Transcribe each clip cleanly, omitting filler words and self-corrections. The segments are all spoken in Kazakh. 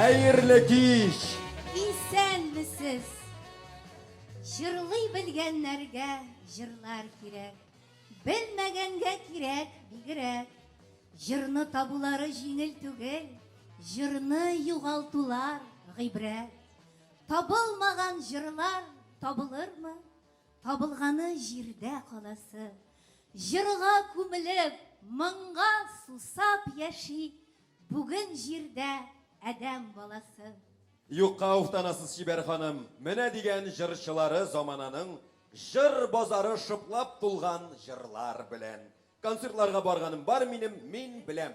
Hayırlı kiş. İsen misiniz? Jırlay bilgenlerge jırlar kirek. Bilmegenge kirek bigirek. Jırны tabulары жеңіл түгел. Jırны юғалтулар ғибрет. Табылмаған jırlar табылыр mı? Табылғаны жерде қаласы. Жырға көміліп, мыңға сусап яши. Бүгін жерде әдәм баласы. Юққа уфтанасыз Шибер ханым. Мене деген жыршылары замананын жыр базары шыплап тұлған жырлар білен. Концертларға барғаным бар минем, мен білем.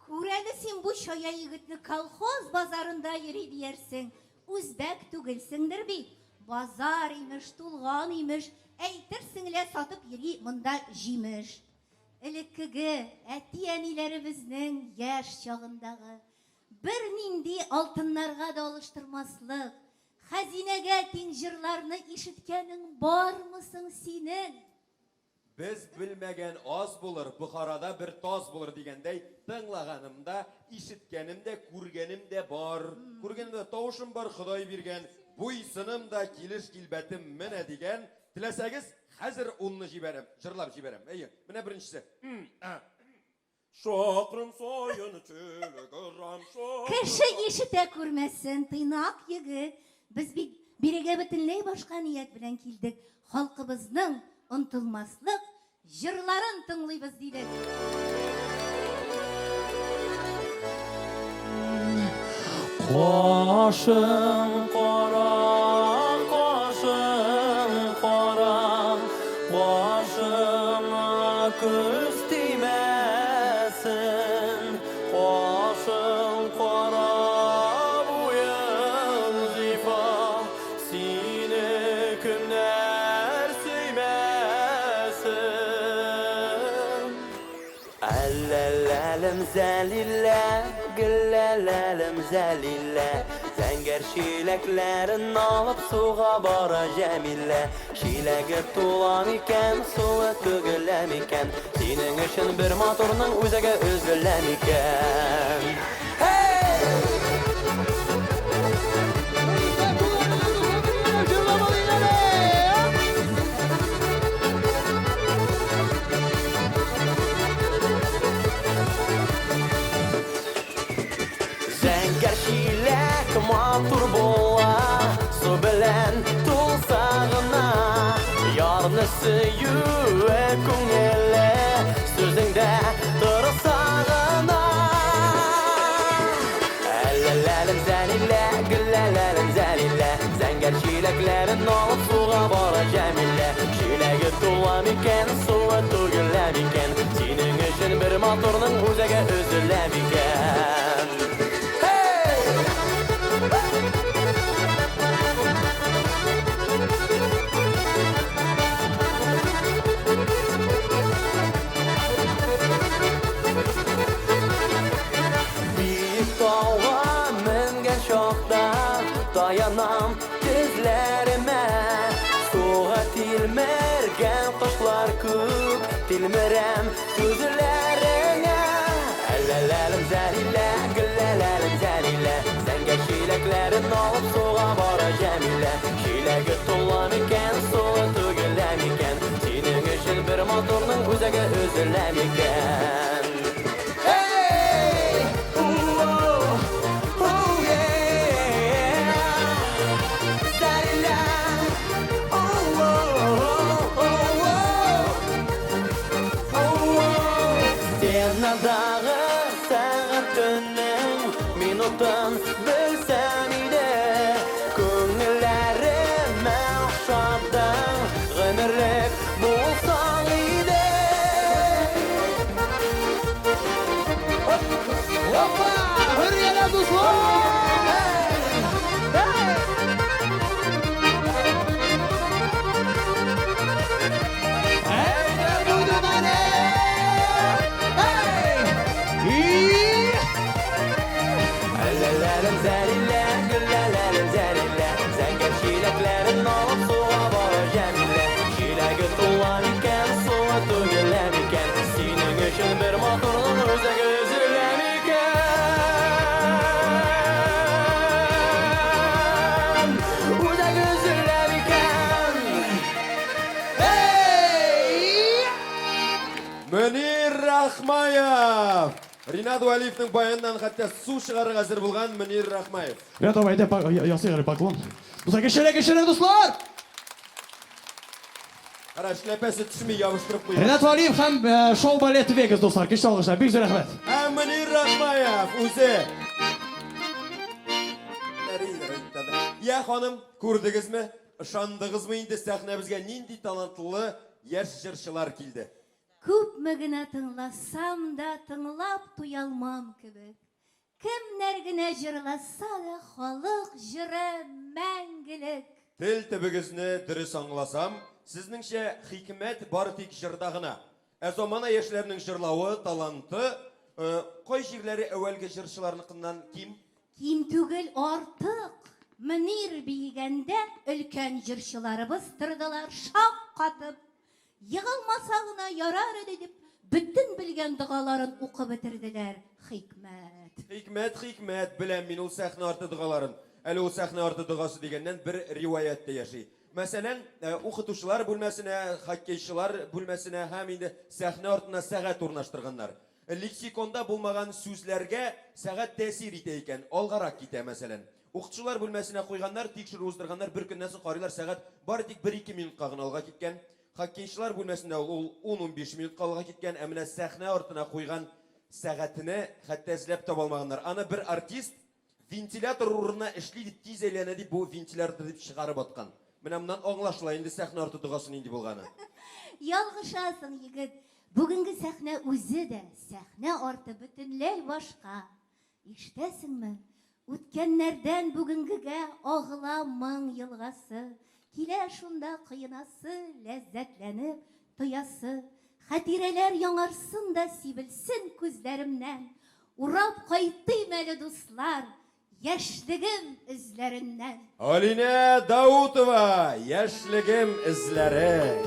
Күрәні сен bu шая егітні колхоз базарында ери диерсің. Үзбәк түгілсіңдір бей. Базар имеш, тұлған имеш, әйтерсіңле сатып ери мұнда жимеш. Элеккігі әти-әнилеріміздің яш чағындағы бір нинди алтынларға да алыштырмаслық. Хазинеге тең жырларны ишеткенің бар мысың синең? Біз білмеген аз болыр, Бұхарада бір таз болыр дегендей, тыңлағанымда, ишіткенімде, көргенімде бар. Көргенімде таушым бар, Құдай берген, бұйсыным да келіш келбәтім міне деген, тілесәгіз, қазір онны жіберем, жырлап жіберем. Міне біріншісі. Шоқырым сойын чөлігірам шоқырым. Кіші ешіте көрмесін, тыйнақ егі. Біз береге бүтінлей башқа ниет білен келдік. Халқыбыздың ұнтылмаслық жырларын тыңлайбыз дейді. Қошым қора, қошым қора, қошыма көз тимесін. Қошым қора, бойым зифа, сені кімдер сүймесін. Әлләләлім зәлилә, güllələlim zəlillə. Zəngər şiləklərin alıb suğa bara cəmillə. Şiləgir tulan ikən, suğa tögüləm ikən. Senin üçün bir motorun üzəgə üzüləm ikən. Matur bola, su bilen tulsağına. Yarını süyüve kungele, sözünde dursağına. Ellelerim zəlillə, güllələrim zəlillə. Zəngər şiləklərin alıp suğa bara cəmillə. Şiləgi tulam ikən, suğa tögüləm ikən. Senin üçün bir motorun üzəgə üzüləm ikən. Dayanam gözlerime, soğuk tilmergen kuşlar kük, tilmerem sözlerine. Ellelerim zəlillə, güllələrim zəlillə. Zəngər şiləklərin alıp soğa bara cəmillə. Şiləgi tulam ikən, soğa tögüləm ikən. Senin üçün bir motorun üzəgə üzüləm ikən. Dağı sağıtının minutun bilsem ide. Köngüllerime okşadın gönürlük bulsan ide. Hoppa! Hürriyene dostlar! Ellelerim zəlillə, güllələrim zəlillə. Zəngər şiləklərin alıp suğa bara cəmillə. Şiləgi tulan ikən, suğa tögüləm ikən. Senin üçün bir motorun üzəgə üzüləm ikən. Ринат Валиевтің баянынан хатта су шығарыға әзір болған Мөнир Рахмаев. Ja, давайте ясыйгыр поклон. Буза кешелек дуслар. Қара шляпасы түсмей ябыштырып қойған. Ренат Валиев һәм шоу балеты Вегас дуслар. Кеш алгышлар. Бик зур рәхмәт. Мөнир Рахмаев үзе. Я ханым, күрдегезме? Ышандыгызмы инде сәхнәбезгә нинди талантлы яшь җырчылар килде? Күпме генә тыңласам да тыңлап туялмам кебек. Кемнәр генә җырласа да халык җыры мәңгелек. Тел төбегезне дөрес аңласам, сезнеңчә хикмәт бар тик җырда гына. Ә замана яшьләрнең җырлавы, таланты кай җирләре әүвәлге җырчыларныкыннан ким? Ким түгел артык. Мөнир бигәндә өлкән җырчыларыбыз тордылар шаккатып. Егылмаса гына ярар иде дип, бөтен белгән дугаларын укып бетерделәр. Хикмәт. Хикмәт беләм мин ул сәхнә арты дугаларын. Әле ул сәхнә арты дугасы дигәннән бер риваятта яши. Мәсәлән, укытучылар бүлмәсенә, хоккейчылар бүлмәсенә һәм инде сәхнә артына сәгать урнаштырганнар. Лексиконда булмаган сүзләргә сәгать тәэсир итә икән, алгарак китә мәсәлән. Укытучылар бүлмәсенә куйганнар, тикшерү уздырганнар, бер көннән соң карыйлар сәгать бары тик 1-2 минутка гына алга киткән. Хоккейчылар бүлмәсендә ул 10-15 минутка алга киткән, ә менә сәхнә артына куйган сәгатене хәтта эзләп таба алмаганнар. Аны бер артист вентилятор урынына эшли дип тиз әйләнә дип бу вентилятор дип чыгарып аткан. Менә моннан аңлашыла инде сәхнә арты дугасы нинди булганы. Ялгышасың, егет. Бүгенге сәхнә үзе дә, сәхнә арты бөтенләй башка. Ишетәсеңме? Үткәннәрдән бүгенгегә агыла моң елгасы. Килә шунда кыйнасы, ләззәтләнеп тоясы. Хатирәләр яңарсын да сибелсен күзләремнән. Урап кайтыйм әле дуслар, яшьлегем эзләреннән. Алинә Даутова, яшьлегем эзләре.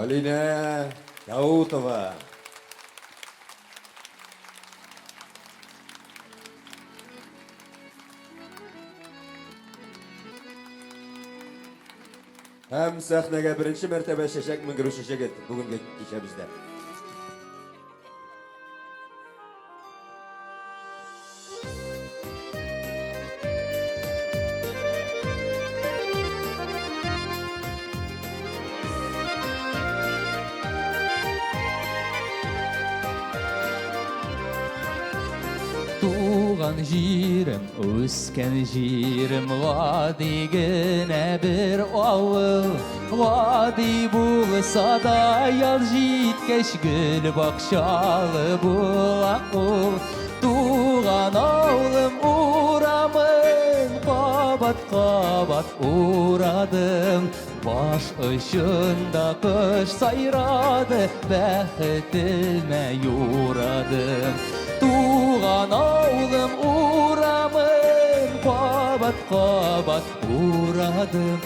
Алина Даутова. Hem sahneye birinci mertebe şeşek mingiri şeşek etti bugün geçemizde. Туған жерім, өскен жерім, ғадигіне бір ауыл. Ғади болса да ял жеткеш гүл бақшалы бұл. Туған ауылым урамын, қабат-қабат урадым. Баш ұшында қыш сайрады, бәхітіме юрадым. Туған ауылым урамын, қабат-қабат урадым.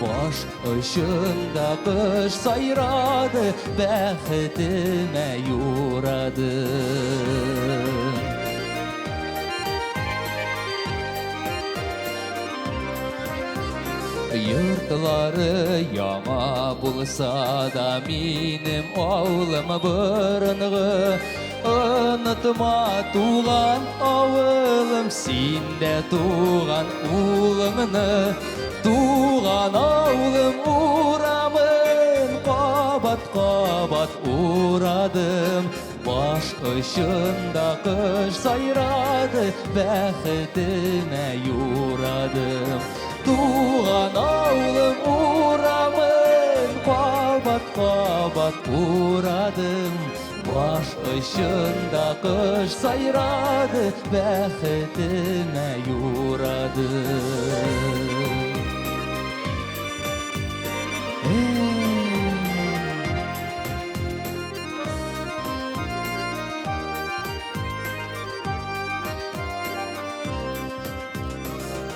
Баш ұшында қыш сайрады, бәхітіме юрадым. Yurtları яңа bulsa da minим ауылым бұрынғы. Unutma туған ауылым, сенде туған ұлыңны. Туған ауылым урамын, қабат-қабат урадым. Баш ұшында қыш сайрады, бәхітіме юрадым. Туған ауылым урамын, қабат-қабат урадым. Баш ұшында қыш сайрады, бәхітіме юрадым.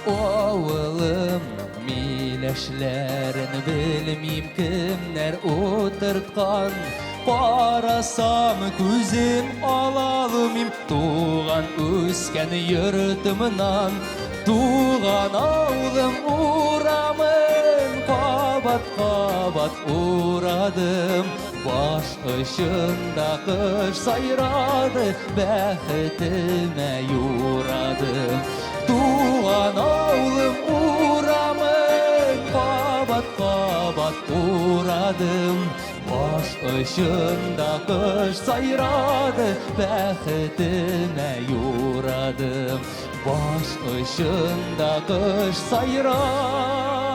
Ауылымның миләшләрін білмейм кімнәр отыртқан. Қарасам көзім алалымым, туған өскен йұртымнан. Туған ауылым урамын, қабат-қабат урадым. Баш ұшында қыш сайрады, бәхітіме юрадым. Туған ауылым урамын, қабат-қабат урадым. Баш ұшында қыш сайрады, бәхітіме юрадым. Баш ұшында қыш сайрады,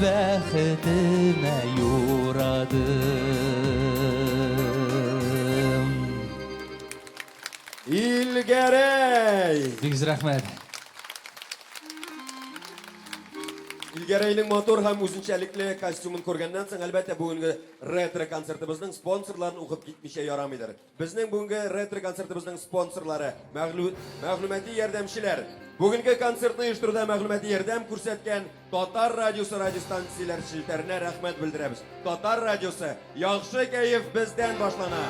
бәхітіме юрадым. İlgerey! Бигіз рахмет. İlgerey'nin motor hem uzunçelikli kostümün көргәннән соң, әлбәттә бүгенге ретро концертыбызның спонсорларын укып китмичә ярамыйдыр. Безнең бүгенге ретро концертыбызның спонсорлары, мәгълүмати ярдәмчеләр. Бүгенге концертны оештыруда мәгълүмати ярдәм күрсәткән Татар радиосы радиостанцияләр шелтәренә рәхмәт белдерәбез. Татар радиосы, яхшы кәеф бездән башлана.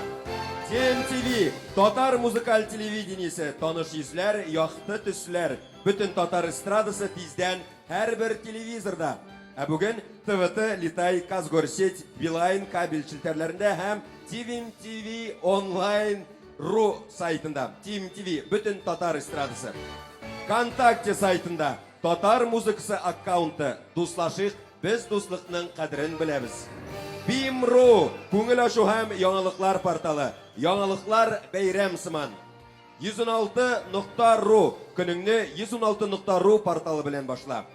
TMTV, Татар музыкаль телевидениесе, таныш йөзләр, яхты төсләр. Бүтән татар эстрадасы тиздән һәрбер телевизорда. Ә бүген ТВТ, Литай, Казгорсеть, Билайн кабель челтәрләрендә һәм TMTV онлайн.ру сайтында. TMTV, бүтән татар эстрадасы. ВКонтакте сайтында татар музыкасы аккаунты. Дуслашык, без дуслыкның кадерен беләбез. BIM.ru, күңел ачу һәм яңалыклар порталы. Яңалыклар бәйрәм сыман. 116.ru, көнеңне 116.ru порталы белән башла.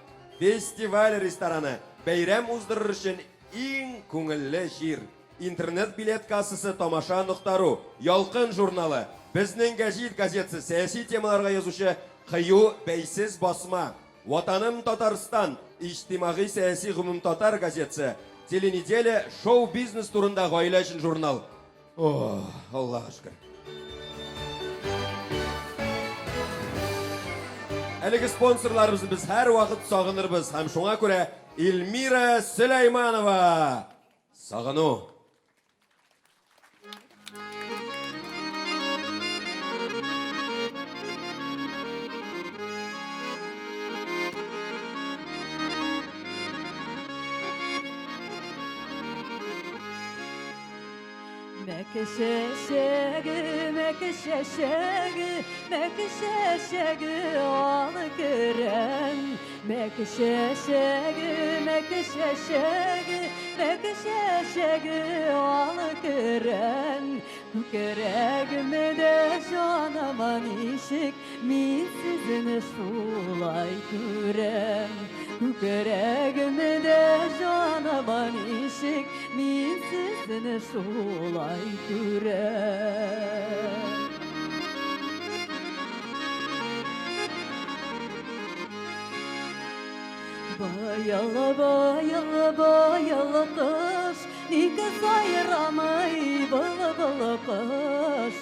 Фестиваль рестораны, бәйрәм уздырыр өчен иң күңелле җир. Интернет билет кассасы тамаша.ру, Ялкын журналы, безнең гәҗит газетасы, сәяси темаларга язучы Кыю бәйсез басма. Ватаным Татарстан, иҗтимагый сәяси гомум татар газетасы. Теленеделя шоу-бизнес турында гаилә өчен журнал. О, Аллаһ шөкер. Әлеге спонсорларыбызны без һәр вакыт сагынырбыз һәм шуңа күрә Эльмира Сулейманова. Сағыну. Mekşeşegi alı kıran Mekşeşegi alı kıran Kükeregime de janaman işik Min sizini şulay kürem Kükeregime de janaman işik Min sizini şulay kürem Bayala kış Nikaz ayıramay bala kış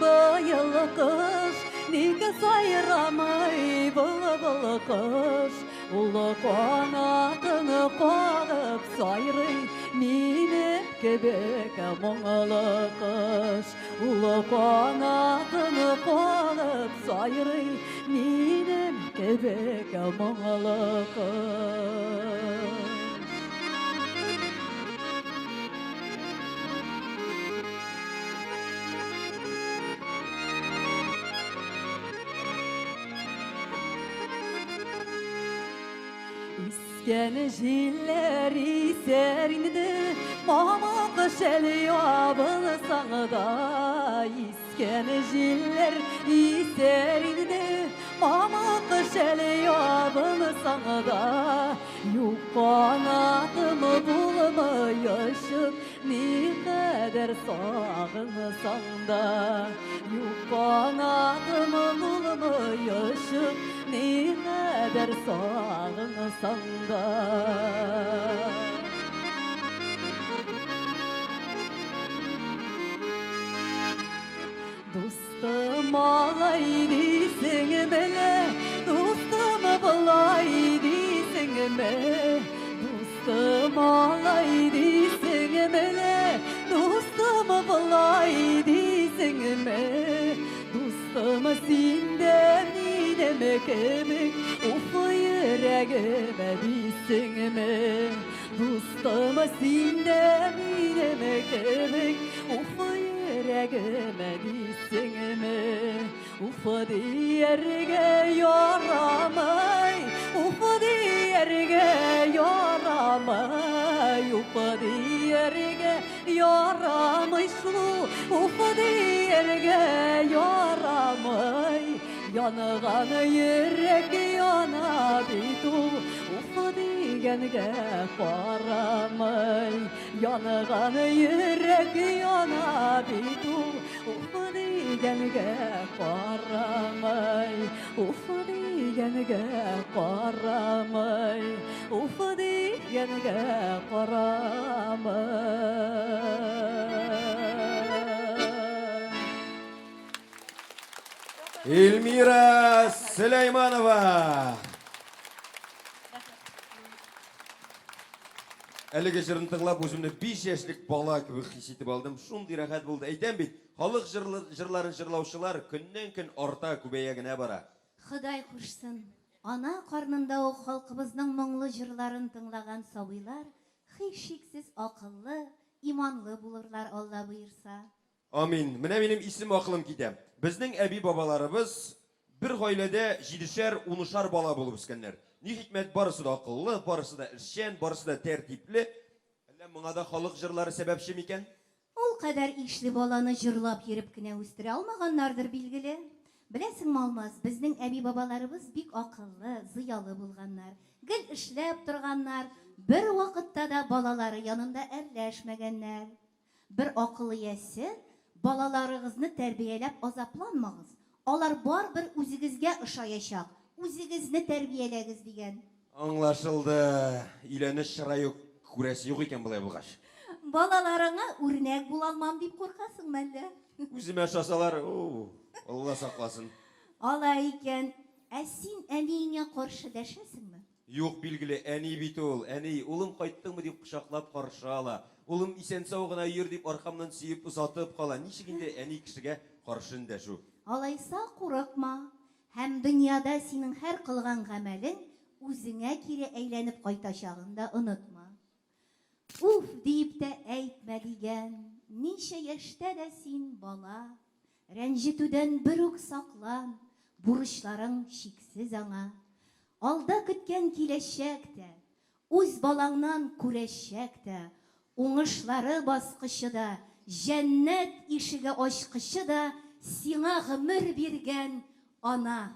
Bayala kış Nikaz ayıramay bala kış Ulu kanatını koğup sayrı Minim kebek moңalı kış Ulu kanatını koğup sayrı Minim kebek moңalı kış İskene jilleri serindi Mama kışeli yabını sağda İskene jilleri serindi Mama kışeli yabını sağda Yuk kanatımı bulma yaşıp Ne kadar sağınısan da Yuk kanatımı bulma yaşıp Ne kadar sağınısan da Dostum ağlaydı sengime Dostum bağlaydı sengime Dostum ağlaydı sengime Dostum bağlaydı sengime Dostum senden demek emek Ufu yüreğime bilsengime Dostum senden demek emek Ufu yüreğime bilsengime Ufu diyerge yaramay Ufu diyerge yaramay Ufu diyerge yaramay Ufu diyerge yaramay Yanıgan yürek yana bitu Ufu digenge qaramay Yanıgan yürek yana bitu Ufu digenge qaramay Ufu digenge qaramay Ufu digenge qaramay Эльмира Сулейманова. Әлеге жырын тыңлап, өзімді 5 яшьлек бала кебек хис итеп алдым. Шундый рәхәт булды. Әйтәм бит, халык жырларын жырлаучылар көннән-көн арта, күбәя генә бара. Ходай кушсын, ана карнында ук халкыбызның моңлы җырларын тыңлаган сабыйлар һичшиксез акыллы, иманлы булырлар, Алла буйырса. Амин. Менә минем исем акылым китә. Безнең әби бабаларыбыз бер гаиләдә 7-10 бала булып үскәннәр. Ни хикмәт, барысы да акыллы, барысы да эшчән, барысы да тәртипле. Әллә моңа да халык җырлары сәбәпче микән? Ул кадәр ишле баланы җырлап йөреп кенә үстерә алмаганнардыр билгеле. Беләсеңме, Алмаз, безнең әби бабаларыбыз бик акыллы, зыялы булганнар. Гел эшләп торганнар, бер вакытта да балалары янында әрләшмәгәннәр. Бер акыллы ясе балаларыгызны тәрбияләп азапланмагыз. Алар барбер үзегезгә ошаячак. Үзегезне тәрбияләгез дигән. Аңлашылды. Өйләнеш чырай күрәсе юк икән булай булгач. Балаларыңа үрнәк була алмам дип куркасыңмы әллә? Үземә шасалар, Алла сакласын. Алай икән, ә син әниеңә каршы дәшәсеңме? Юк билгеле, әни бит ул. Әни, улым кайттыңмы дип кочаклап каршы ала. Улым исән сау гына йөр дип аркамнан сөеп узатып кала. Ничек инде әни кешегә каршы эндәшү? Алайса курыкма. Һәм дөньяда синең һәр кылган гамәлең үзеңә кире әйләнеп кайтачагын да онытма. Уф дип тә әйтмә дигән. Ничә яшьтә дә син бала. Рәнҗетүдән бер үк саклан. Бурычларың чиксез аңа. Алда көткән киләчәктә, үз балаңнан күрәчәктә, уңышлары баскычы да, җәннәт ишеге ачкычы да сиңа гомер биргән ана.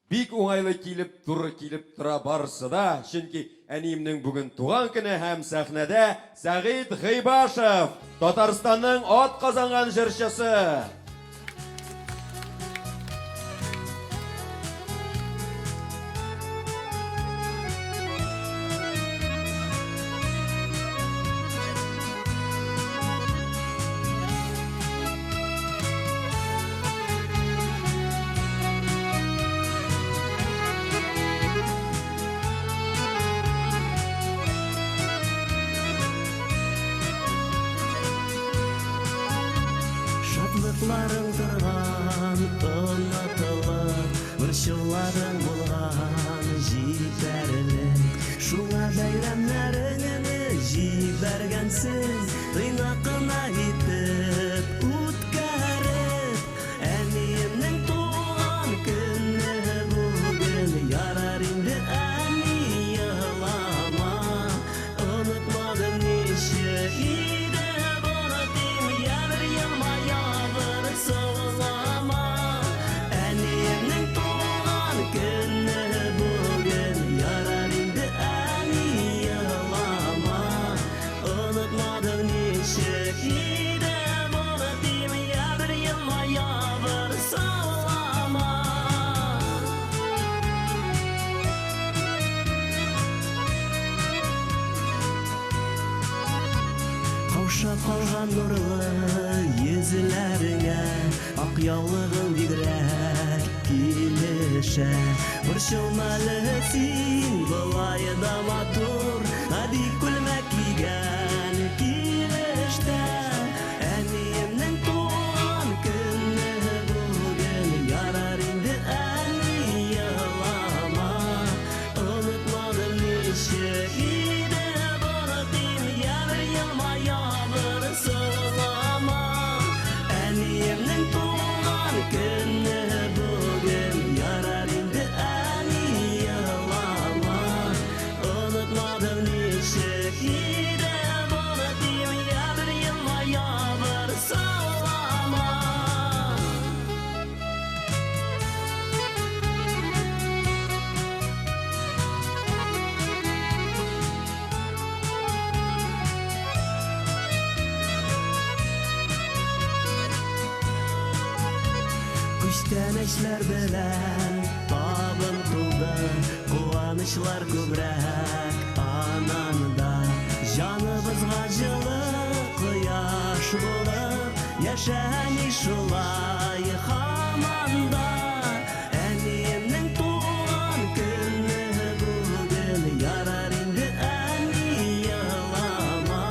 Бик уңайлы килеп, туры килеп тора барысы да, чөнки әниемнең бүген туган көне һәм сәхнәдә Сәгыйд Гыйбашев, Татарстанның ат казанган җырчысы. Шатлыкларың торган, онытылып, борчуларың булган, җибәрелеп. Шуңа бәйрәмнәреңне җибәргәнсең, тыйнакына итеп үткәреп. Әниемнең туган көне бүген, ярар инде әни елама. Онытмадым ничек иде бары тим, ябыр елмая. Әниемнең туган көне бүген, ярар инде әни елама. Онытмадың ничек иде бары тим, ябыр елмая бер саулама. Каушап калган нурлы йөзләреңә ак яулыгың бигрәк килешә. Борчылмалы син болай да матур, бик күлмәк кигән килештә. Әниемнең туган көне бүген, ярар инде әни елама. Онытмадым ничек иде бары тим, ябыр елмая бер саулама. Әниемнең туган көне бүген, ярар инде әни елама. Онытмадым ничек иде бары тим, ябыр елмая бер саулама. Күчтәнәчләр белән табын тулды, куанычлар күбрәк ананда. Җаныбызга җылы кояш булып, яшәми шулай һаманда. Әниемнең туган көне бүген, ярар инде әни елама.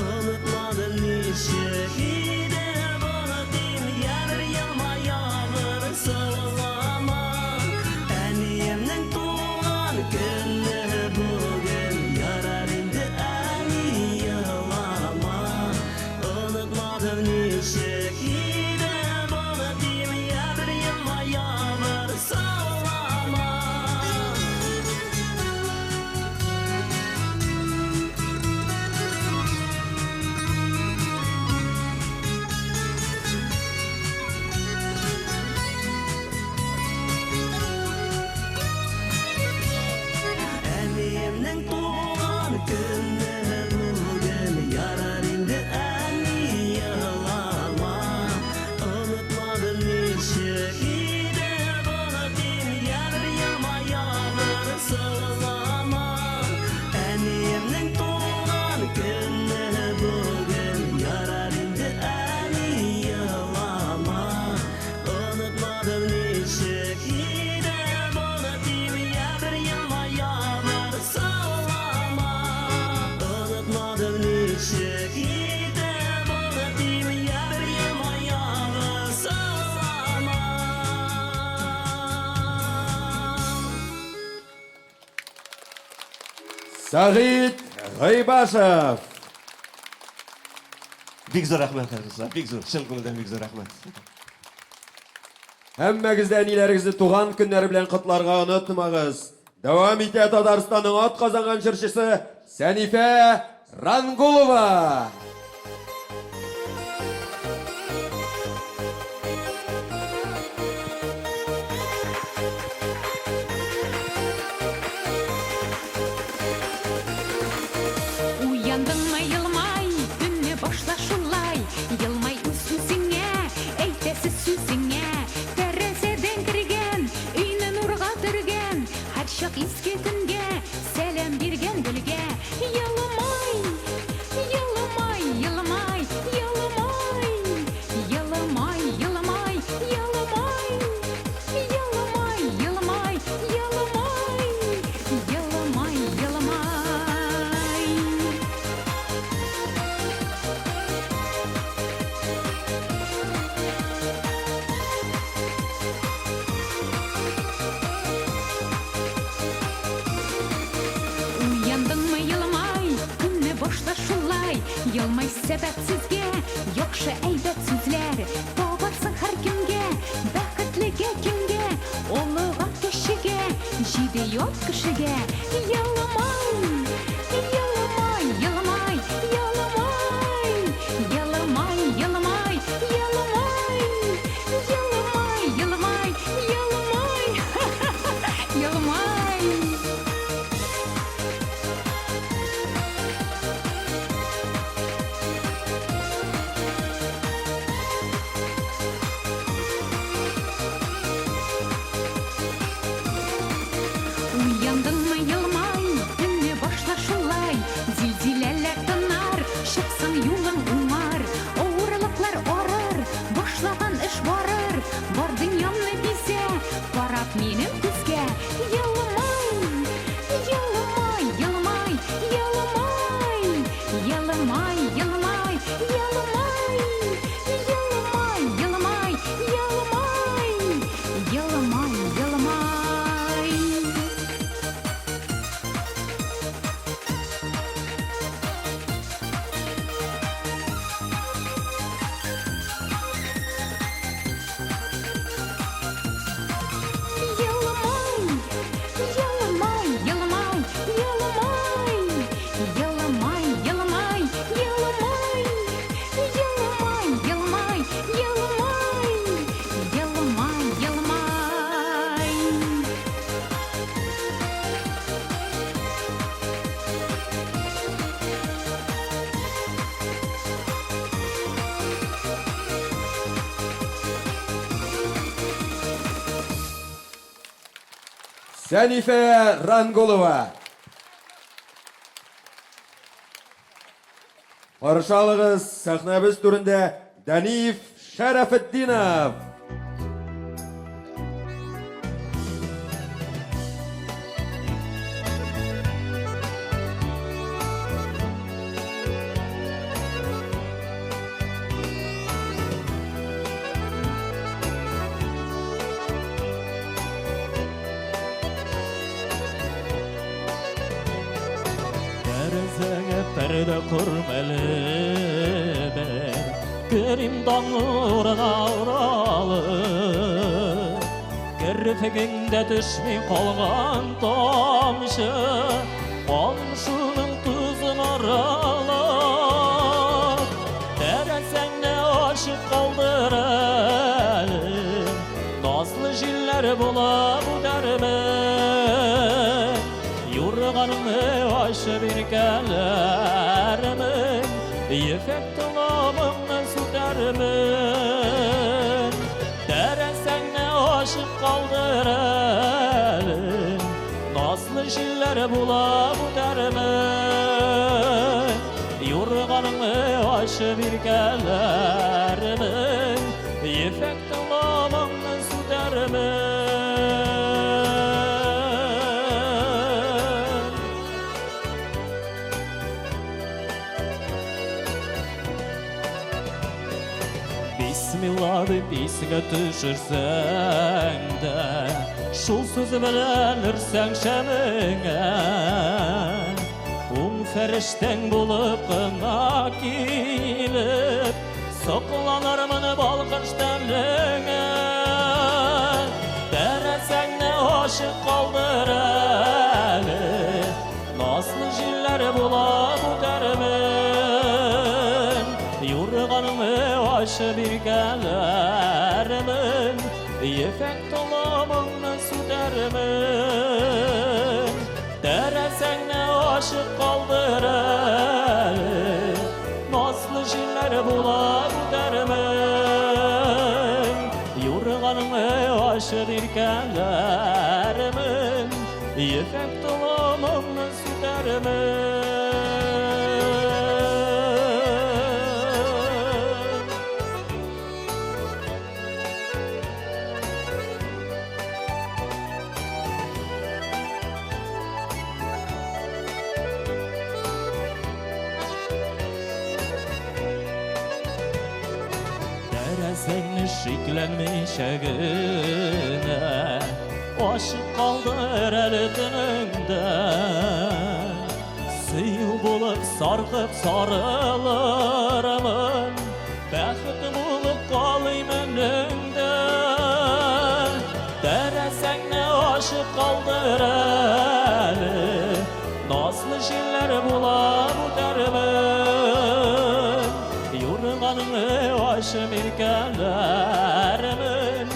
Онытмадым ничек иде бары тим, ябыр елмая бер саулама. Әниемнең туган көне бүген, ярар инде әни елама. Онытмадым ничек иде бары Işık ide bana diyeyim ya bir yaman yağı sallama. Сағит Ғайбашев. Бик зор рахмет arkadaşlar. Бик зор. Шын күңелдән бик зор рахмет. Һәммәгез дә ниләрегезне туган көннәре белән котларга онытмагыз. Дәвам итә Татарстанның ат казанган җырчысы Сәнифә Рангулова. Uyandыңмы йылмай, күнне башла шулай, йылмай үз сүзеңә, әйтәсе сүзеңә, тәрәзәдән кергән, өйне нурга төргән, һәр чак иске көнгә, сәлам биргән гөлгә, йылмай, йылмай, йылмай, йылмай, йылмай, йылмай, йылмай, йылмай, йылмай, йылмай, йылмай, йылмай. Uyandыңмы йылмай, күнне башла шулай, йылмай сәбәпсезгә, яхшы әйбәт сүзләр, табарсың һәр кемгә, бәхетлегә кемгә, олыга кешегә, җиде ят кешегә, йылмай, йылмай, йылмай, йылмай, йылмай, йылмай, йылмай, йылмай, йылмай, йылмай, йылмай. Uyandыңмы йылмай, күнне башла шулай, зилзиләләр тынар, чыксаң юлың уңар, авырлыклар арыр, башлаган эш барыр, бар дөньямны бизә, карап минем күзгә, йылмай, йылмай, йылмай, йылмай, йылмай, йылмай, йылмай, йылмай, йылмай, йылмай, йылмай, йылмай. Сәнифә Рангулова. Қаршалығыз сәхнәбіз түрінде Дәниев Шәрәфетдинов. Тәрізіңі пәрді құрмәлі бәр, көрім даңырына ұралы, кірфігіңді түшмей қалған тамшы, қамшының тұзын аралы. Тәрізіңді ашып қалдыр әлі, назлы жиллер бола бұдармын, Юрганımı aşı bir kelerimin, Yefek tulamımı süterimin. Deresenle aşık kaldır elim, Nazlı jiller bula bu dermin. Yurganımı aşı bir kelerimin, Yefek tulamımı süterimin. Bismillah deyip esine düşürsen de şul sözü bilen ürsen şemine ferişten bulup kına kilip sokulanır mını balkış derliğe deresen ne aşık kaldır eli nasıl jiller bula bu dermin yurganımı aşı bir gelerimin yefek dolamını su dermin deresen ne aşık kaldır eli nasıl jiller bula bu dermin yurganımı aşı bir gelerimin yefek dolamını su dermin Seni şiklenmiş egine aşık kaldır elinde Sıyıl bulup sarkıp sarılırımın Bəxit bulup kalayım önünde Deresen ne aşık kaldır eli Nasıl jiller bula bu dermin Yurganımı aşı bir gelerimin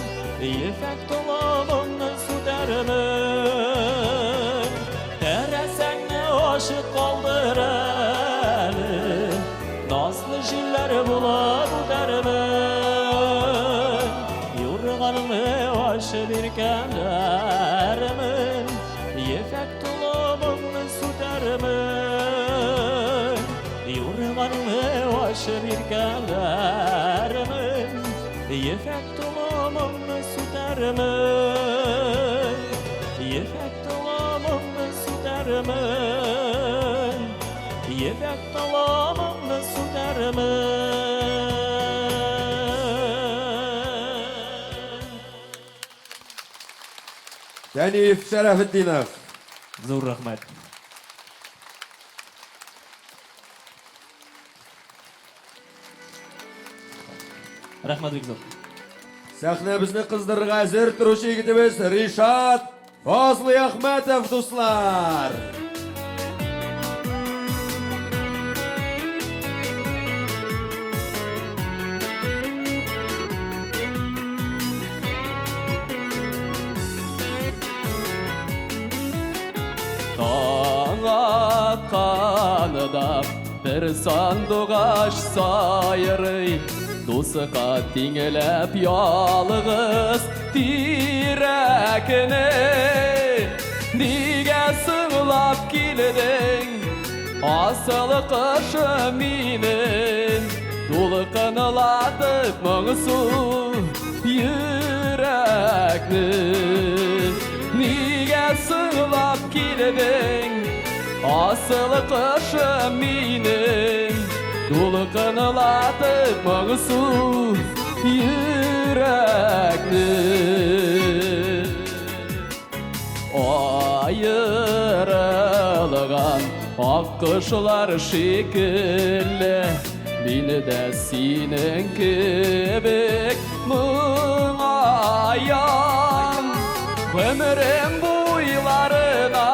Yefek dolamını su dermin Deresen ne aşık kaldır eli Nazlı jiller bula bu dermin Yurganımı aşı bir gelerimin Yefek dolamını su dermin Yurganımı aşı bir gelerimin Yefek dolamını su dermin Yefek dolamını su dermin Yefek dolamını su dermin Denif Şerefettinov. Zor rahmet. Rahmet bek zor. Sahnemizni qizdirga hazır turuvchi yigitimiz Rishad Fozli Ahmedov do'stlar. Tağa kanıda bir sandık aş sayırı Dusqa tinglep yalğız tirekini Nige sığlap kildin asıl kışı minin Dulqınlatıp mıngsu yürekni Nige sığlap kildin asıl kışı minin Dulqınlatıp mıngsu yürekni Ayrılgan akkışlar şekilli Beni de senin kibik muğayan Ömrüm boylarına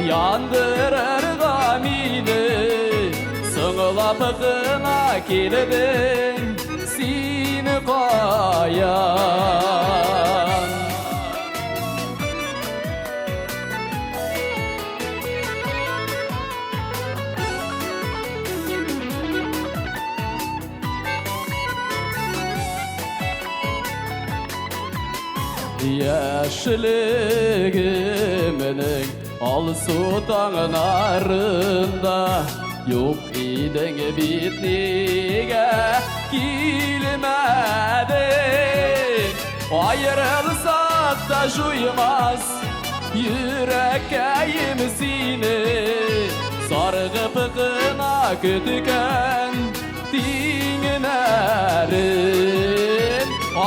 yandırır gamini Sığlap gına keldin seni koyan Yaşlığımın al su dağlarında Yok idin bitliğe kilmedin Ayrılsak da juymaz yüreğim seni Sargıp gına kütüken dinginerim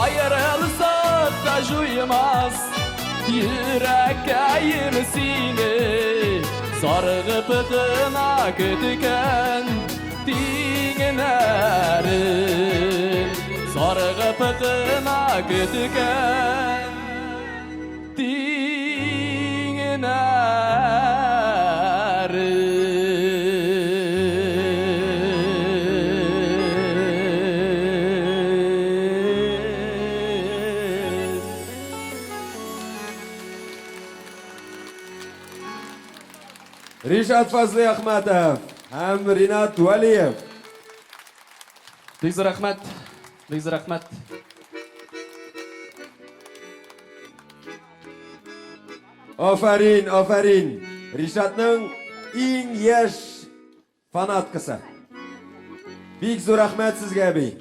ayrılsak da juymaz yüreğim seni sargıp kına kötüken dinginerim sargıp kına kötüken Rishad Fazli Ahmadov ham Rinat Valiyev. Bek rahmat. Bek rahmat. Aferin, aferin. Rishadning eng yosh fanatkasi. Bek zo'r rahmat sizga bey.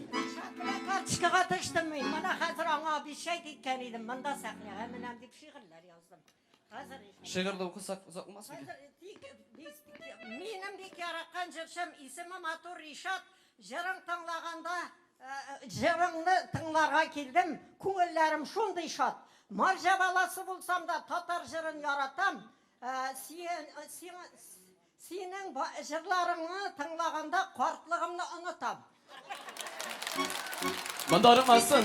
Kartışkaga tıştırmayın. Bana hazır ona bir şey dikken idim. Bunda saklı. Hemen hem de şiirler yazdım. Hazır. Şiirde okusak uzak olmaz mı? Benim dik yaratkan jırşım isimim Atur Rişat. Jırın tınlaganda jırınlı tınlarga keldim. Көңілләрім şunday şat. Marja balası bulsam da Tatar jırın yaratam. Senin jırlarını tınlaganda kartlığımны unutam. Bunda arınmazsın.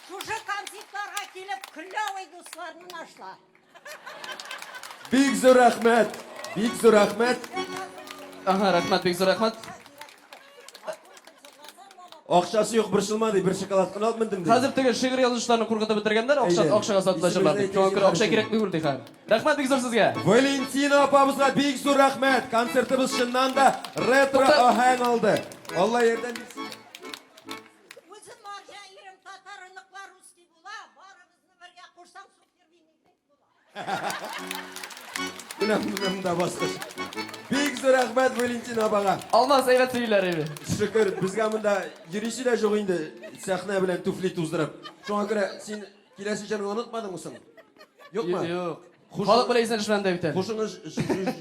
Şuşu konsertlarga kelip küllöwey dostlarını našlar. Bek zo'r rahmat. Bek zo'r rahmat. Aha rahmat, bek zo'r rahmat. Ақшасы yo'q bir shilmadi, bir shokolad qilib olmindim dedi. Hozir tege şiir yazışlarını qurg'itib bitirganlar, ақшаға sotulashirlar. Ақша kerak bo'ldi har. Rahmat bek zo'r sizga. Valentina opamizga bek zo'r rahmat. Konsertimiz shundan da retro ohang oldi. Alloh yerdan bersin. O'zim marja yerim Tatar iniqlar ruskiy bo'la, barimizni birga qo'shsam supervinniydek bo'la. Bunamda boshqa. Bek zo'r rahmat Valentina opaga. Almaz ayvat suylar evi. Shukr, bizga bunda yurishlar yo'q endi. Sahna bilan tufli tuzdirib. Shunga ko'ra sen kelasi yilni unutmadingmi sen? Yo'qmi? Yo'q. Xalq bilan izlanishmanda bitar. Qo'shini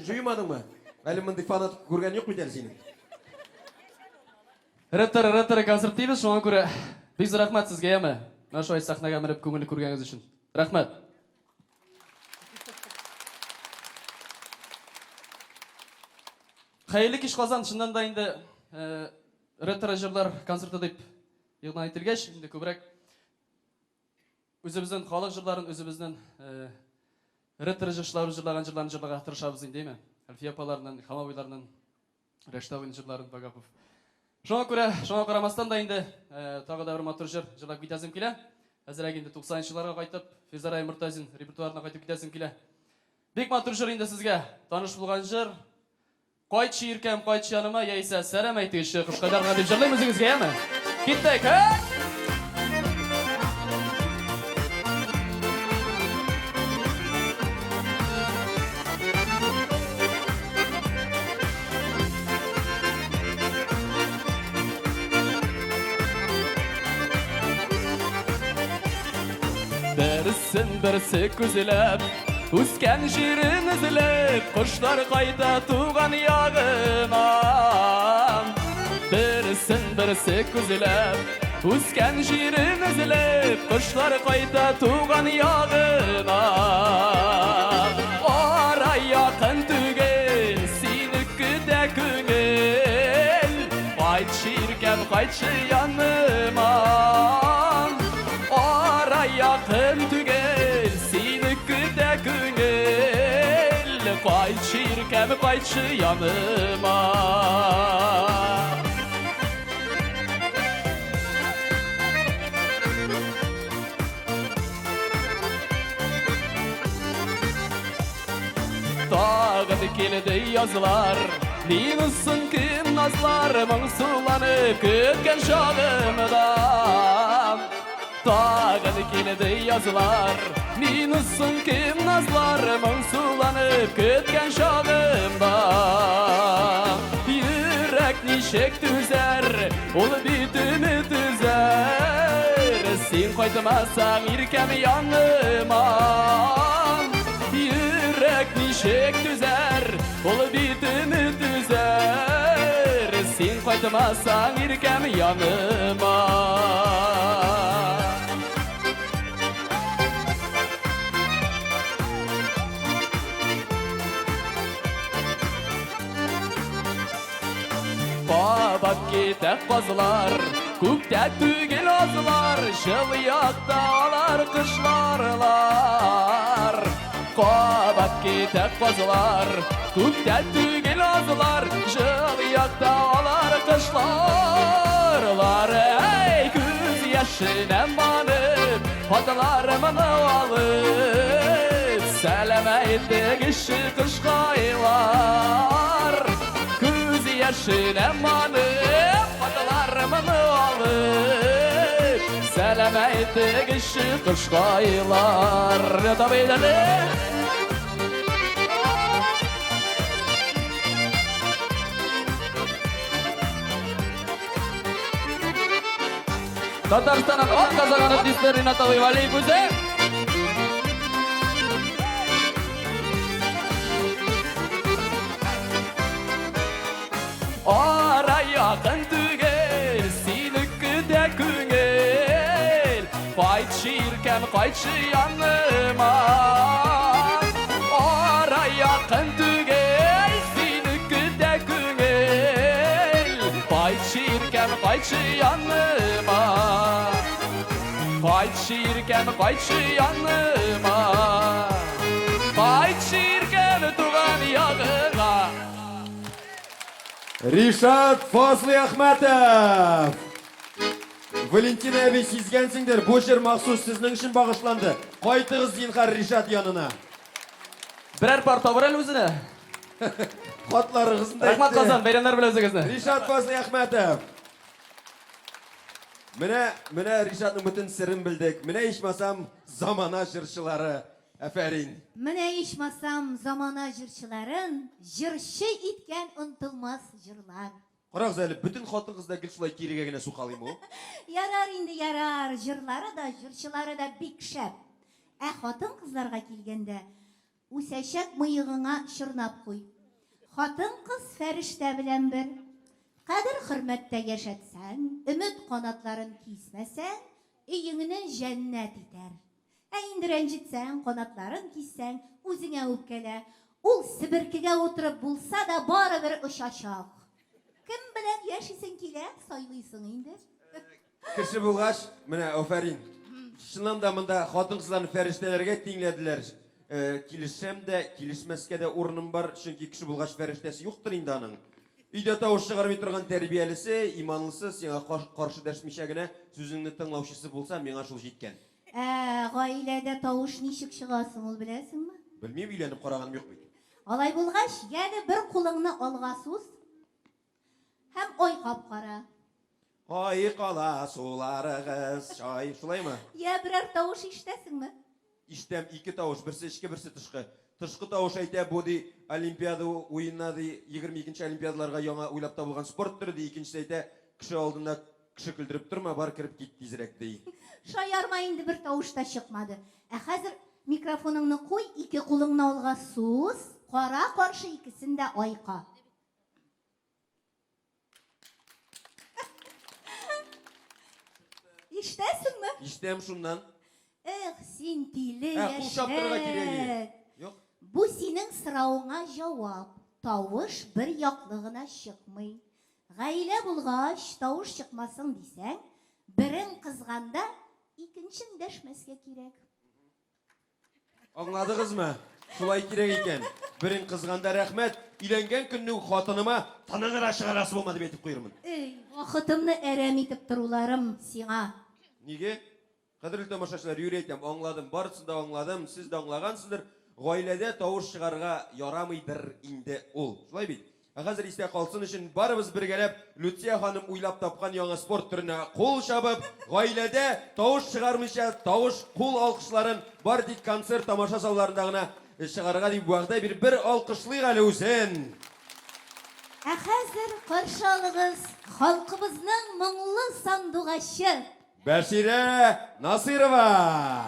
juymadingmi? Hali bunday fanat ko'rgan yo'qmi ekan seni? Retro konsert deymiz, shunga ko'ra bek zo'r rahmat sizga ham. Mana shu sahnaga minib ko'ngilni ko'rganingiz uchun. Rahmat. Xayrli ish qozon, shundan da endi retro jurlar konserti deb e'lon etilgach, endi ko'proq o'zimizning xalq jurlarini, o'zimizning retro jurlar jurlagan jurlarni jurlaga tirishamiz deymi? Alfiya opalarning, Hamovilarning, Rashtovin jurlarini Bagapov. Shunga qaramasdan da endi tag'ida bir motor jurlab ketazim kela. Hozirga endi 90-yillarga qaytib, Fezaray Murtazin repertuarına qaytib ketazim kela. Bek motor jur endi sizga tanish bo'lgan jur. Qaytchi yirkam, qaytchi yanıma, yeysa saram aytishi, Qushqadarga deb jurlaymiz o'zingizgami? Ketdik, ha? Birsi ko'zlab o'sgan shirin izlab qushlar qayta tug'an yog'ima birsi ko'zlab o'sgan shirin izlab qushlar qayta tug'an yog'ima ora yaqin tugel senikida ko'ngil qaytchi yirkam qaytchi yanıma ora yaqin tugel senikida ko'ngil qaytchi yirkam qaytchi yanıma Tağın keldi yazılar Neymişsin kim nazlar Mıngsulanıp kötken şağımdan Tağın keldi yazılar Neymişsin kim nazlar Mıngsulanıp kötken şağımdan Yürek nişek düzer Ol bitimi düzer Sen koytmasan irkem yanıma Yürek nişek düzer Kol bitimi düzer Sen qaytmasan irkem yanıma Babak ketek qazlar Көкте түгел азлар Жыл яқталар қышларлар Қабат кетек қозылар Көкте түгел азлар Жыл яқталар қышларлар Ей, күз яшінен банып Патыларымны алып Сәлем әйттік іші қышқайлар Күз яшінен банып Patalarımını alıp Selam ettik işi kışkaylar Da beyleri Tatarstan'ın ot kazananı dizleri Natali Vali Buze Ara yakın tügel, sinükü de küngel Qaytşı irken qaytşı yanıma Ara yakın tügel, sinükü de küngel Qaytşı irken qaytşı yanıma Qaytşı irken qaytşı yanıma Qaytşı irken tuğan yağına Ришат Фазли Ахматов. Валентин әбей сезгенсіңдер, бұл жер мақсус сіздің үшін бағышланды. Қайтығыз зинхар Ришат янына. Бірер пар табыр әлі өзіне. Қатлары қызында Рахмат Қазан, бәйренлер біле өзіңізді. Ришат Фазли Ахматов. Міне Ришатның бүтін сірін білдік. Міне ешмасам замана жыршылары. Әфәрин. Менә ичмасам замана жырчыларын жыршы иткен ұнтылмас жырлар. Қарағыз әлі, бүтін қатын қызда гіл шулай керегегіне су қалайым о? Ярар инде ярар, жырлары да, жырчылары да бик шәп. Хатын қызларға келгенде, үсәшәк мыйығыңа шырнап қой. Хатын қыз фәрештә белән бер. Қадір хөрмәттә яшәтсәң, үміт қанатларын кисмәсәң, өйіңне жәннәт итәр. Инде рәнҗетсәң, канатларын киссәң, үзеңә үпкәлә. Ул себеркегә утырып булса да барыбер очачак. Кем белән яшисең килә, сайлыйсың инде. Кеше булгач, менә Афәрин. Чыннан да монда хатын кызларны фәрештәләргә тиңләделәр. Килешәм дә, килешмәскә дә урыным бар, чөнки кеше булгач фәрештәсе юктыр инде аның. Өйдә тавыш чыгармый торган тәрбиялесе, иманлысы, сиңа каршы дәшмичә генә сүзеңне тыңлаучысы булса, миңа шул җиткән. Гаиләдә тавыш ничек чыгасың ул беләсеңме? Белмим, өйләнеп караганым юк бит. Алай булгач, ягъни бер кулыңны алга сус һәм айкап кара. Ай кала суларыгыз, чай, шулаймы? Я берәр тавыш ишетәсеңме? Иштәм ике тавыш, берсе эчке, берсе тышкы. Тышкы тавыш әйтә, бу ди Олимпиада уенна ди 22нче Олимпиадаларга яңа уйлап табылган спорт төре ди. Икенчесе әйтә, кеше алдында кеше күлдереп торма, бар кирип кит тизрәк ди. Шаярма инде бер тавыш та чыкмады. Хәзер микрофоныңны куй, ике кулыңны алга сус, кара каршы икесен дә айка. Иштәсеңме? Иштәм шуннан. Син тиле Кул чаптырырга кирәк. яшәк. Юк. Бу синең сорауыңа җавап. Тавыш бер яклы гына чыкмый. Гаилә булгач, тавыш чыкмасын дисәң, берен кызганда, икенчен дәшмәскә кирәк. Аңладыгызмы? Шулай кирәк икән. Берен кызганда рәхмәт, өйләнгән көнне хатыныма тыныгыра чыгарасы булмады дип әйтеп куйырмын. Вакытымны әрәм итеп торуларым сиңа. Нигә? Кадерле тамашачылар, юри әйтәм, аңладым, барысын да аңладым, сез дә аңлагансыздыр. Гаиләдә тавыш чыгарга ярамыйдыр инде ул. Шулай бит? Хәзер истә калсын өчен барыбыз бергәләп Люция ханым уйлап тапкан яңа спорт төренә кул чабып, гаиләдә тавыш чыгармыйча тавыш кул алкышларын бар тик концерт тамаша залларында гына чыгарга дип вәгъдә биреп бер алкышлыйк әле үзен. Хәзер каршы алыгыз халкыбызның моңлы сандугачы Бәширә Насырова.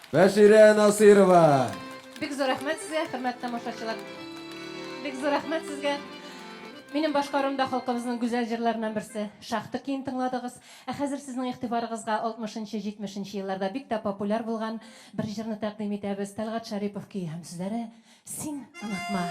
Бәшире Насирова. Бик зур рәхмәт сезгә, хөрмәтле тамашачылар. Бик зур рәхмәт сезгә. Минем башкарымда халкыбызның гүзәл җырларыннан берсе Шахты киң тыңладыгыз. Ә хәзер сезнең игътибарыгызга 60-70 елларда бик тә популяр булган бер җырны тәкъдим итәбез. Тәлгать Шарипов көе һәм сүзләре Син онытма.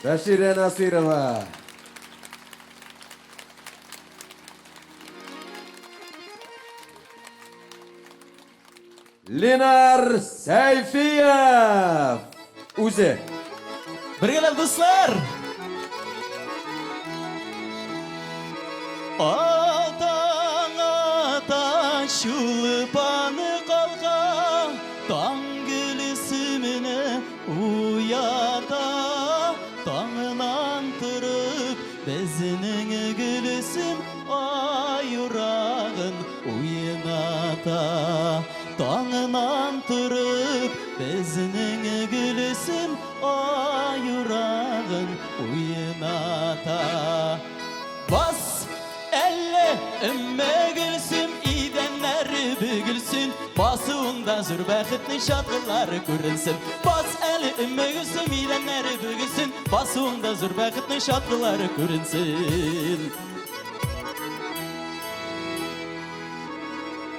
Бәшире Насирова. Ленар Сәйфиев. Үзе. Бергәләп дуслар! Атаңа шулпаны калга, таң гүлсүмүнө уята, таңынан тұрып, безнең гүлсүм аюрагын уйната. Таңынан тұрып, безнең гүлсүм аюрагын уйната. Бас әлле үмме гүлсүм, идәннәре бөгүлсүн, басуында зур бәхетнең шатлыклары күренсен. Бас әлле үмме гүлсүм, идәннәре бөгүлсүн, Basığında zor baqitning şadlılары көрінсін.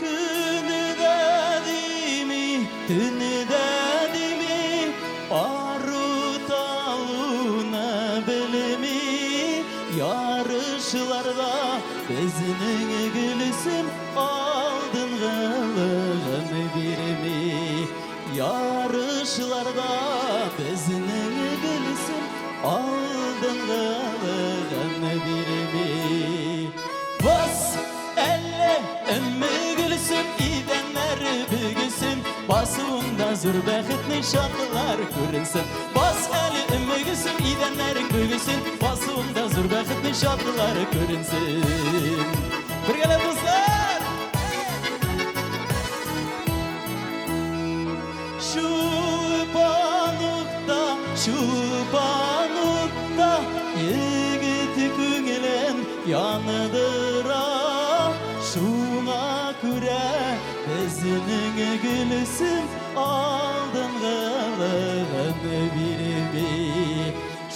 Күні де дейми, түні де дейми, аруталуна білimi, yarışlarda bizning gülüsün aldınğalığın birimi. Yarışlarda bizning gülüsün aldınğalığın birimi. Bas elle ümmü gülsün, idenler bügüsün, basığında zor baqitning şadlılar görünsün. Bas eli ümmü gülsün, idenlerin bügüsün, basığında zor baqitning şadlılar görünsün. Birgele dostlar! Şu banukta yigit köngülüm yanıdıra. Şuna küre bizning gülüsün aldınğalığın birimi.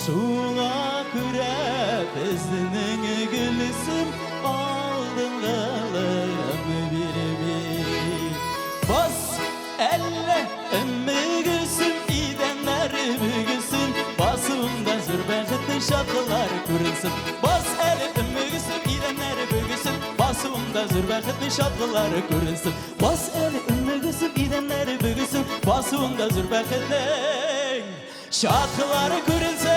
Şuna küre bizning gülüsün aldınğalığın birimi. Bas elle ümmü gülsün, idenler bügüsün, basığında zor baqitning şadlılar görünsün. Bas elle ümmü gülsün, idenler bügüsün, basığında zor baqitning şadlılar görünsün. Bas elle ümmü gülsün, idenler bügüsün, basığında zor baqitning şadlılar görünsün.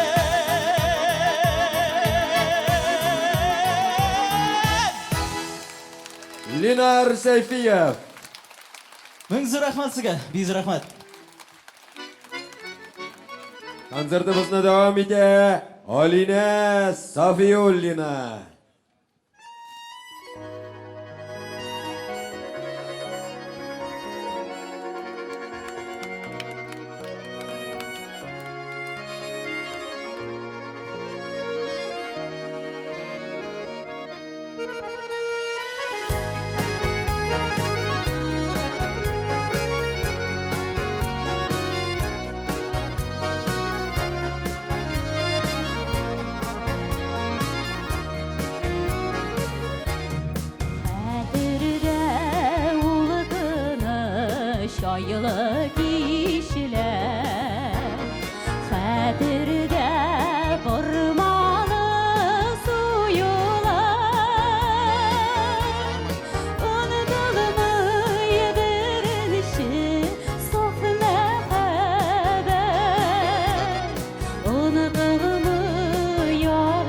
Linar Seyfiyev. Ming zor rahmat sizga, biz rahmat. Konsertimizni davom ete. Alina Safiyullina. Şayılı kişiler Xətirdə vurmalı suyular. Unudulmayı dirilişi saf məhəbbət. Unudulmuyor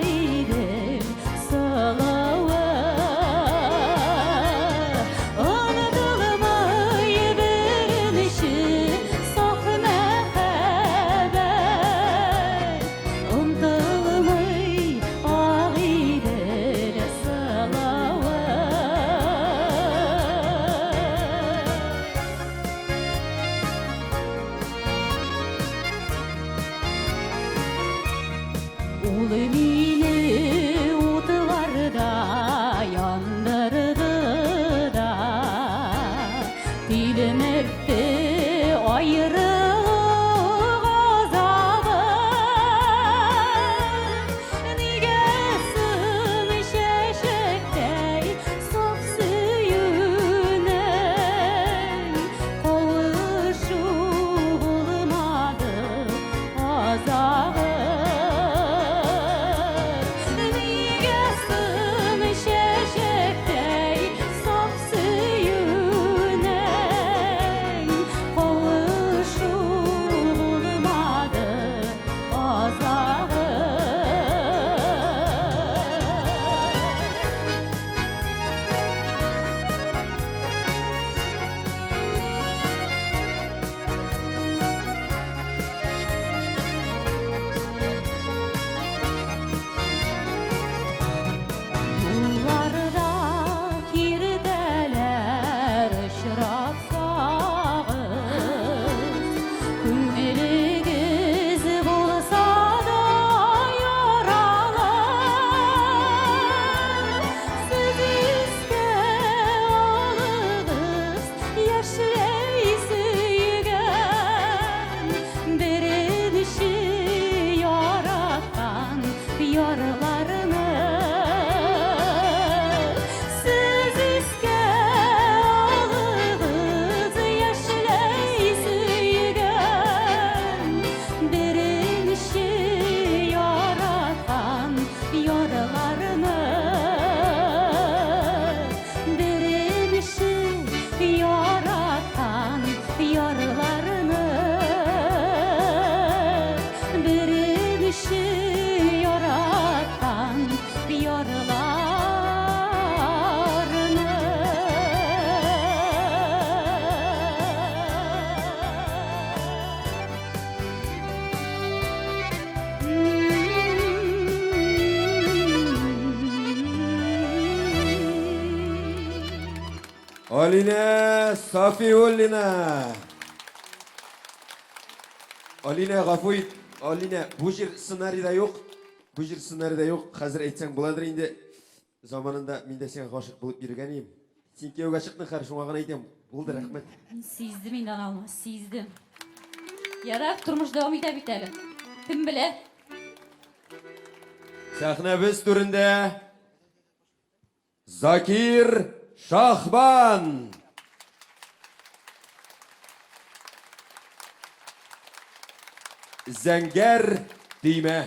idim salavat. Unudulmayı dirilişi saf məhəbbət. Unutulmay ağidir salavat. Ул мені утыларда яндырды да, Тилем өтті айырылық азабы. Неgesin şeşektey saf süyünün, Kavuşu bulmadı azabı. yarlarını Süzüske ağız yaşlay süygen Birinci yaratan yarlarını Birinci yaratan yarlarını Birinci yaratan yarlarını Aline Safiullina. Aline gafу et. Aline bu jер ssenarийда yok. Bu jер ssenарийда yok. Қазір айтсаң bo'ladir енді. Zamanında мен де сен ғашық болып жүрген едім. Сен күйеуге шықтың қар шоңа ғана айтамын. Болды, рахмет. Сездім инан алмас, сездім. Ярар, тұрмыш давам ете бит әле. Кім біле? Сахнабыз түрінде Закир Шахбан. Зәңгәр Тиме.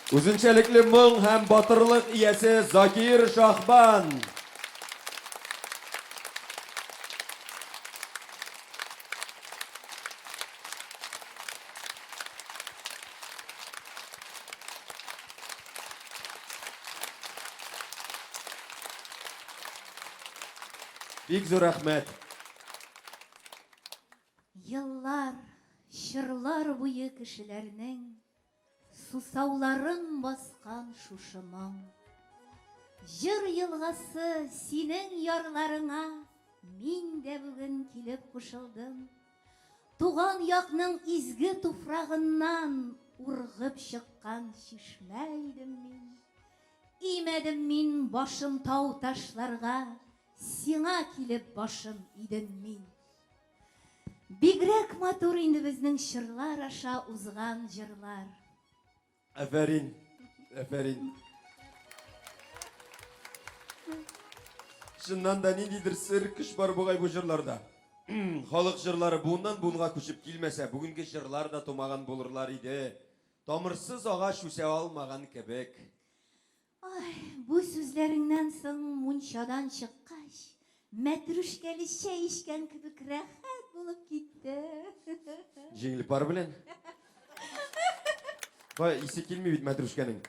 Үзенчәлекле моң һәм батырлык иясе Закир Шахбан. Бик зур рәхмәт. Еллар, чырлар буе кешеләрнең сусауларын баскан шушымың. Җыр елгасы синең ярларыңа мин дә бүген килеп кушылдым. Туган якның изге туфрагыннан ургып чыккан чишмә идем мин. Имәдем мин башым тау ташларга, сиңа килеп башым идем мин. Бигрәк матур инде безнең чырлар аша узган җырлар. Әфәрин, әфәрин. Шыннан да ниндидер сер көч бар бугай бу җырларда. Халык җырлары буыннан буынга күчеп килмәсә, бүгенге җырлар да тумаган булырлар иде. Тамырсыз агач үсә алмаган кебек. Ай, бу сүзләреңнән соң мунчадан чыккач, мәтрүшкәле чәй içкән кебек рәхәт булып китте. Җиңел пар белән. Бай, исе килми бит мәтрүшкәнең.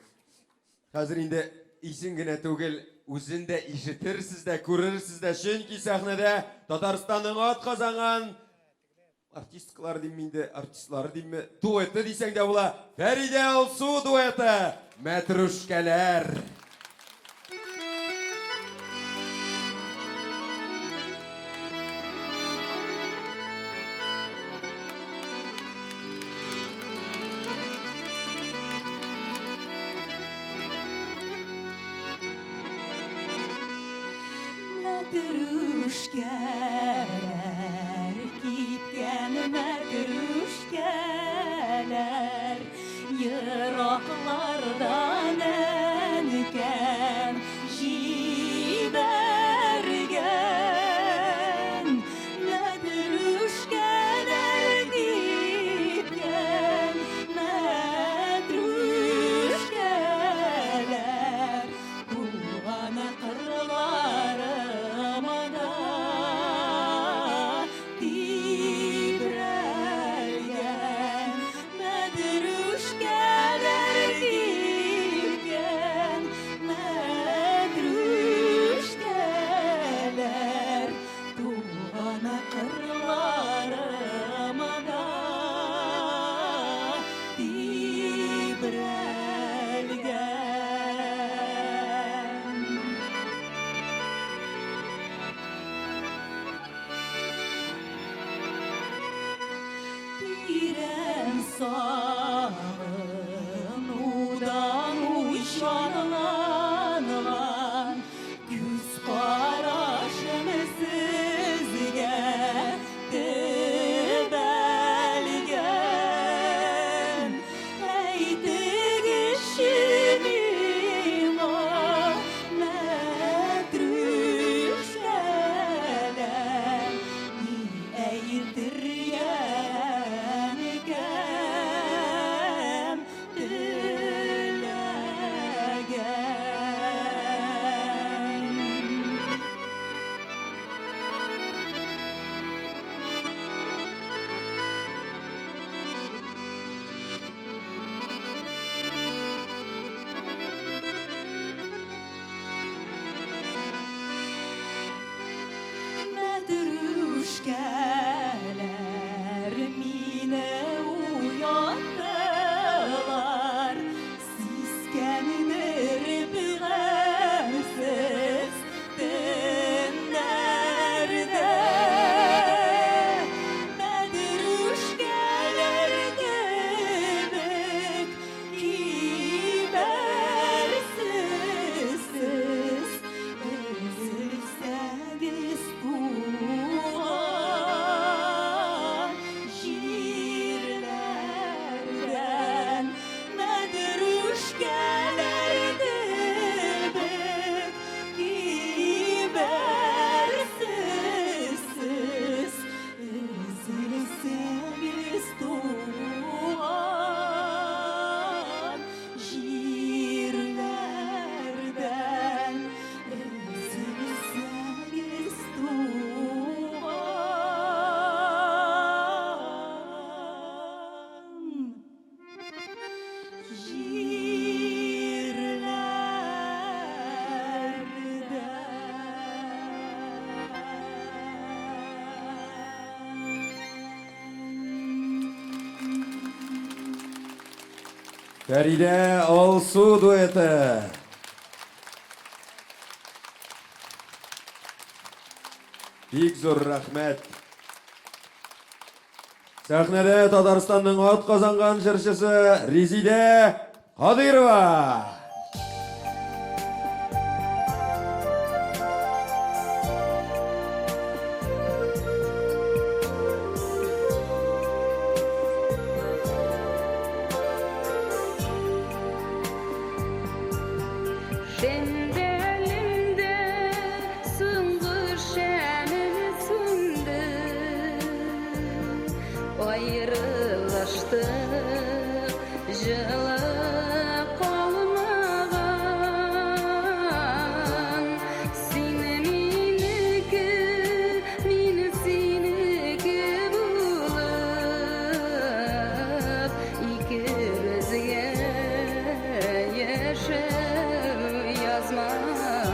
Хәзер инде исен генә түгел, үзен дә ишетерсез дә, күрерсез дә, чөнки сәхнәдә Татарстанның атказанган артисткалар дим инде, артистлар димме, дуэты дисәң дә була. Фәридә Алсу дуэты, мәтрүшкәләр. Мәтрүшкәләр, киткән мәтрүшкәләр, ераклардан әнкәм җибәргән. Мәтрүшкәләр, киткән мәтрүшкәләр, кулган кырлары тибрәлгән. Фәридә Алсу дуэты. Бик зур рәхмәт. Сәхнәдә Татарстанның ат казанган җырчысы Резидә Кадырова. Şendelimde süngür şenim sündü, ayrılaştık жылы қалмаған. Сені менікі, мені сенікі болып, ikimizге yaşam yazmagan.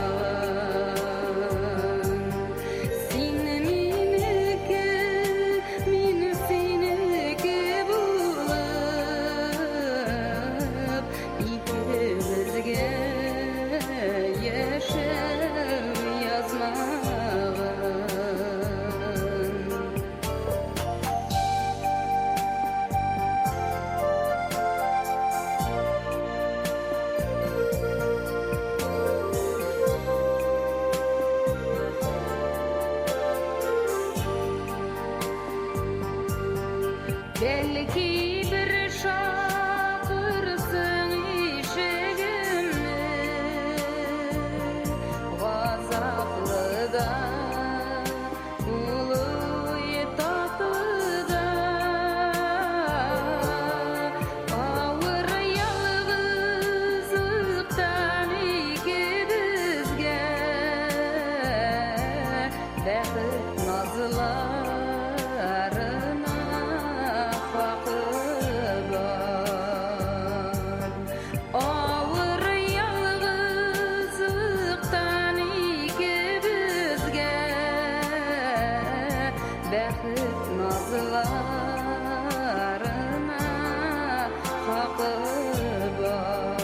Seni meniki, meni seniki bo'lib, ikimizga yaşam yazmagan. Belki bir şakırsın işigimni, gazaplıda, uluy tatlıda, ağır yalgızlıktan ikimizge bäxit nazlarına hakkı var. Ağır yalgızlıktan ikimizge bäxit nazlarına hakkı var.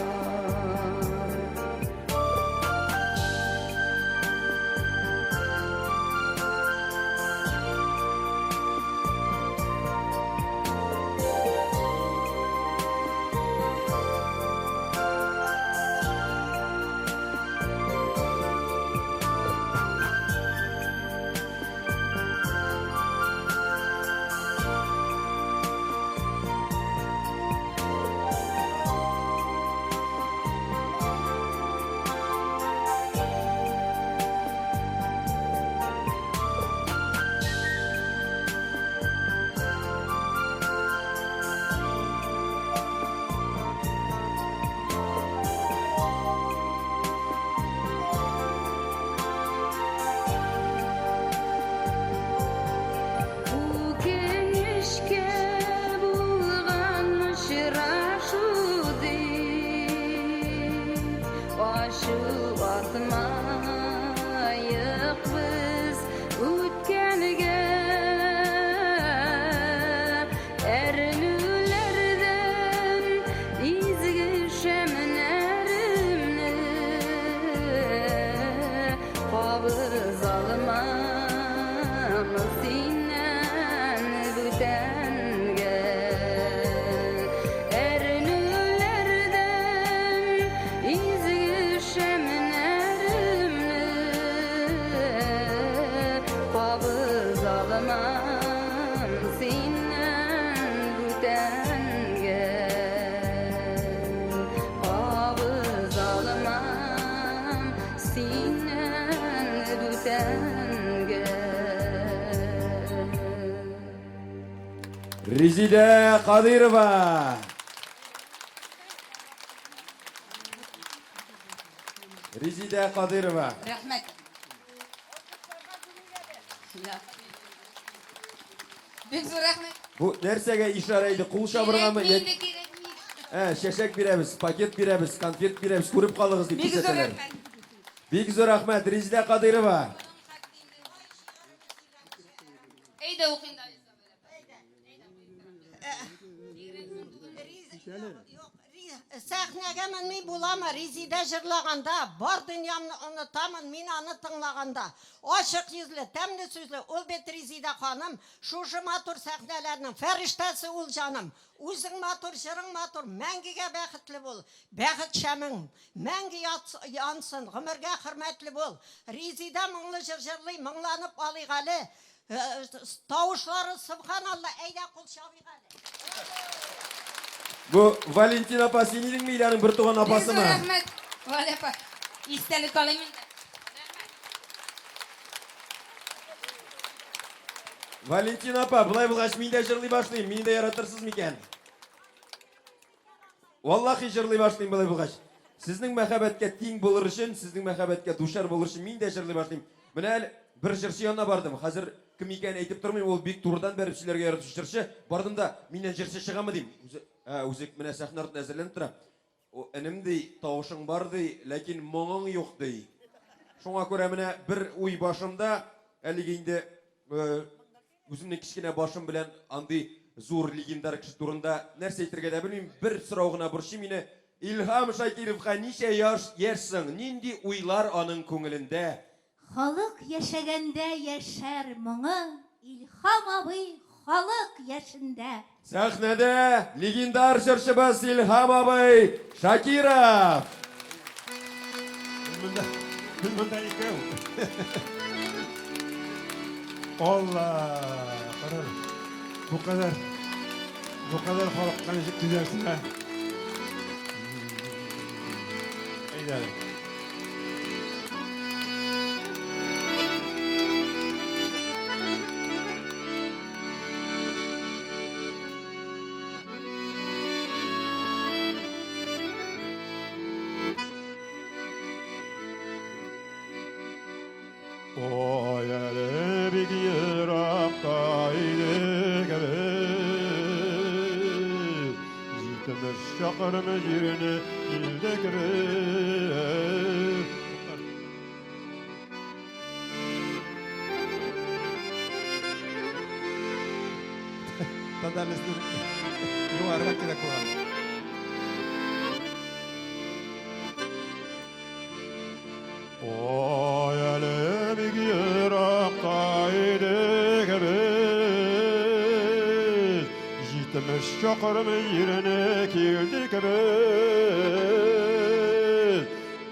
Bu genişke bulganmış raşudi, aşık atmayık biz ötkenige. Ernülerden izgi şemnerimni kabız almam sinen bütenge. Ernülerden izgi şemnerimni kabız almam sinen bütenge. Kabız almam sinen bütenge. Резидә Кадырова. Резидә Кадырова. Рәхмәт. Бик зур рәхмәт. Bu нәрсәгә ишара иде? Кул чабыргамы? Шәшәк бирәбез, пакет бирәбез, конфет бирәбез, күреп калыгыз дип Бик зур күрсәтәләр. рәхмәт. Бик зур рәхмәт, Резидә Кадырова. Әйдә укыйм да. Сәхнәгә менми буламы? Резида җырлаганда, бар дөньямны онытамын мин аны тыңлаганда. Ачык йөзле, тәмле сүзле, ул бит Резида ханым, шушы матур сәхнәләрнең фәрештәсе ул җаным. Үзең матур, җырың матур, мәңгегә бәхетле бул. Бәхет шәмең, мәңге янсын, гомергә хөрмәтле бул. Резида моңлы җыр җырлый, моңланып алыйк әле. Тавышлары субханалла, әйдә кул чабыйк әле. Bu Valentina apa senin mi ilanın bir tuğan apası mı? Rahmet. Vale apa. İstelik alayım da. Valentina apa, bulay bulgaç minde jırlay başlayayım. Minde yaratırsız miken? Vallahi jırlay başlayayım bulay bulgaç. Sizning mehabetke ting bulur için, sizning mehabetke duşar bulur için minde jırlay başlayayım. Mine bir jırşı yanına bardım. Hazır kim iken aytıp durmayayım. Ol büyük turdan berip sizlerge yaratış jırşı. Bardım da minden jırşı çığa mı diyeyim? Үзек менә сәхнә артында әзерләнеп тора. O энем ди, тавышың бар ди, ләкин моңың юк ди. Шуңа күрә менә бер уй башымда, әлеге инде үземнең кичкенә башым белән андый зур легендар кеше турында нәрсә әйтергә дә белмим. Бер сорау гына борчый мине. Илһам Шакировка ничә яшьсең? Нинди уйлар аның күңелендә? Халык яшәгәндә яшәр моңы, Илһам абый халык яшендә. Сәхнәдә легендар җырчыбыз Илһам абый Шакиров. Бunda икәү. Allah! Karar. Bu kadar halktan ışık güzelsin ha. Eyvallah. O yere bir yıraktaydı gibi Gitmiş çakırım yerine ilde gibi Tadalısın yuvarlak kere kulağım O yere bir yıraktaydı gibi Gitmiş çakırım yerine kildik biz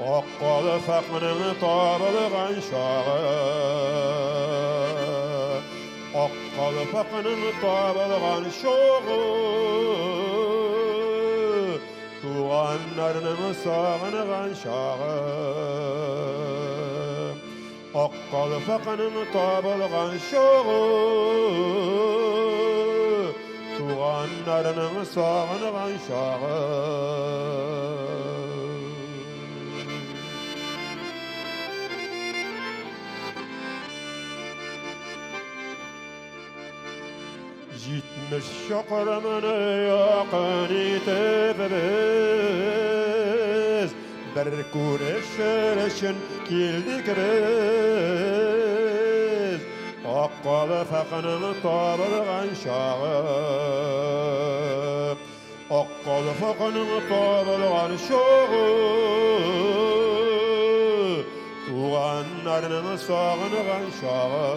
Akkalı fakmının tabılgan şağı Akkalı fakmının tabılgan şağı Tuğanlarının sağınıgan şağı Akkalı fakmının tabılgan şağı Tuğanlarının sağınıgan şağı Gitmiş şakırımını yakın itip biz Bir kuruşur için kildik biz Akkalı fakının tabılgan şağı Akkalı fakının tabılgan şağı Tuğanlarının sağınıgan şağı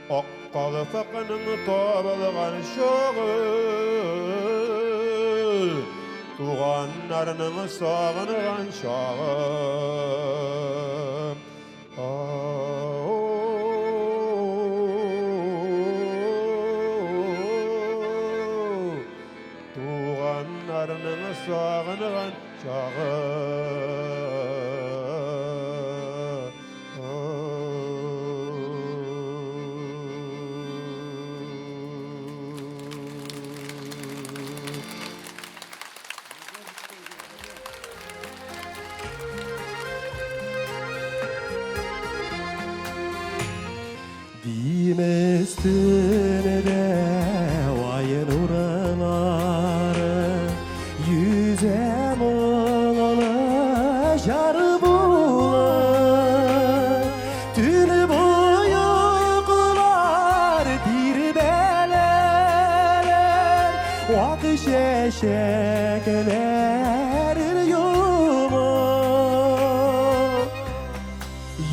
Akkalı fakının tabılgan şağı Tuğanlarının sağınıgan şağı sağınıgan Dimestine vayın uraları yüzem olalı jar bular tün boyu kular bir beleler vakı şeşekler yumur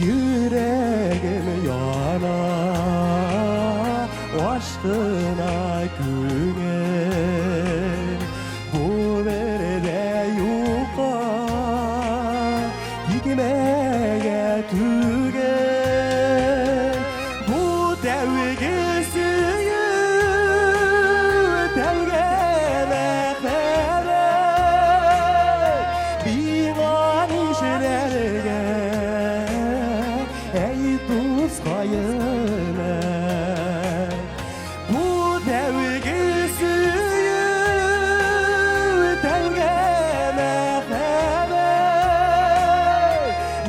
yüreğim yanar aşkına güven bu verde yuka dikmeye tügen bu devgi suyu devgeme kere bigan işlerge ey dost kayına bu devgi suyu devgeme kere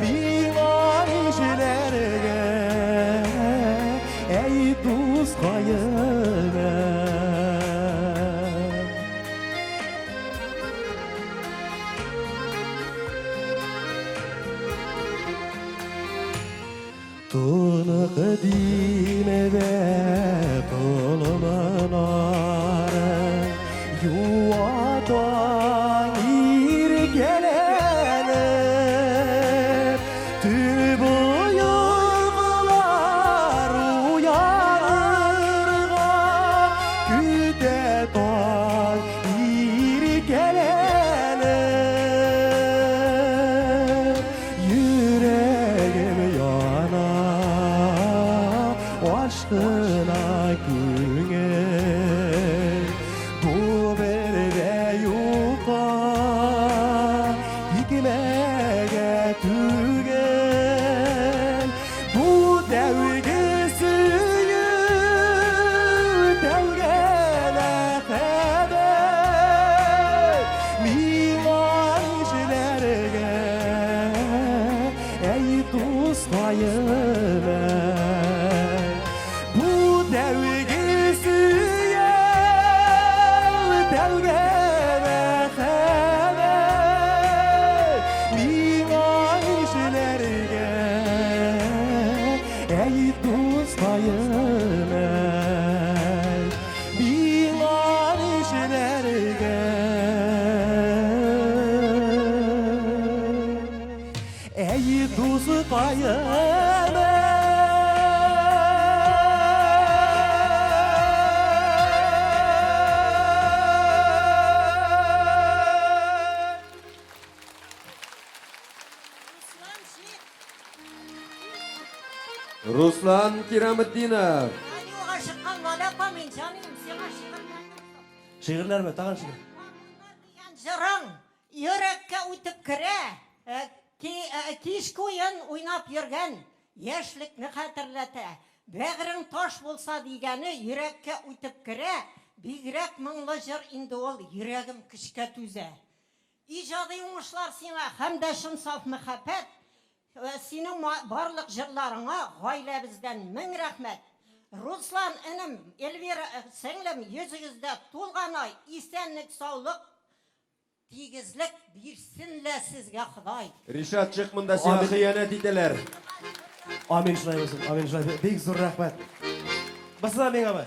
bigan işlerge ey dost kayına Tuğluk dine ve tolmanare yuvadan irgelenir tüm bu yollar uyanırga güde doğan irgelenir yüreğim yanar aşkına güven bu verde yuka dikmeye tügen bu devgi suyu devgene kadar miman işlerge ey dost kayına bu devgi suyu devgeme kadar miman işlerge ey dost kayına miman işlerge ey dost kayına Ruslan Kirametdinov. Radioga chiqqan Valapa men jonim sena Şiirler mi? Tağın şiir. degan jirang yurakka o'tib kira kechki o'yin o'ynab yurgan yoshlikni xotirlata bag'ring tosh bo'lsa degani yurakka o'tib kira bigrak mingli jir endi ol yuragim qishga tuza ijodiy o'ngishlar sena hamdashim sof muhabbat sening barliq jirlaringga oilabizdan ming rahmat Ruslan inim Elvira singlim yuzingizda to'lgan oy esenlik sog'lik tegizlik bersinlar sizga Xudoy Rishad chiqmunda seni xiyonat etilar. Amin şulay olsun. Amin şulay. Bek zor rahmet. Basıla men ama.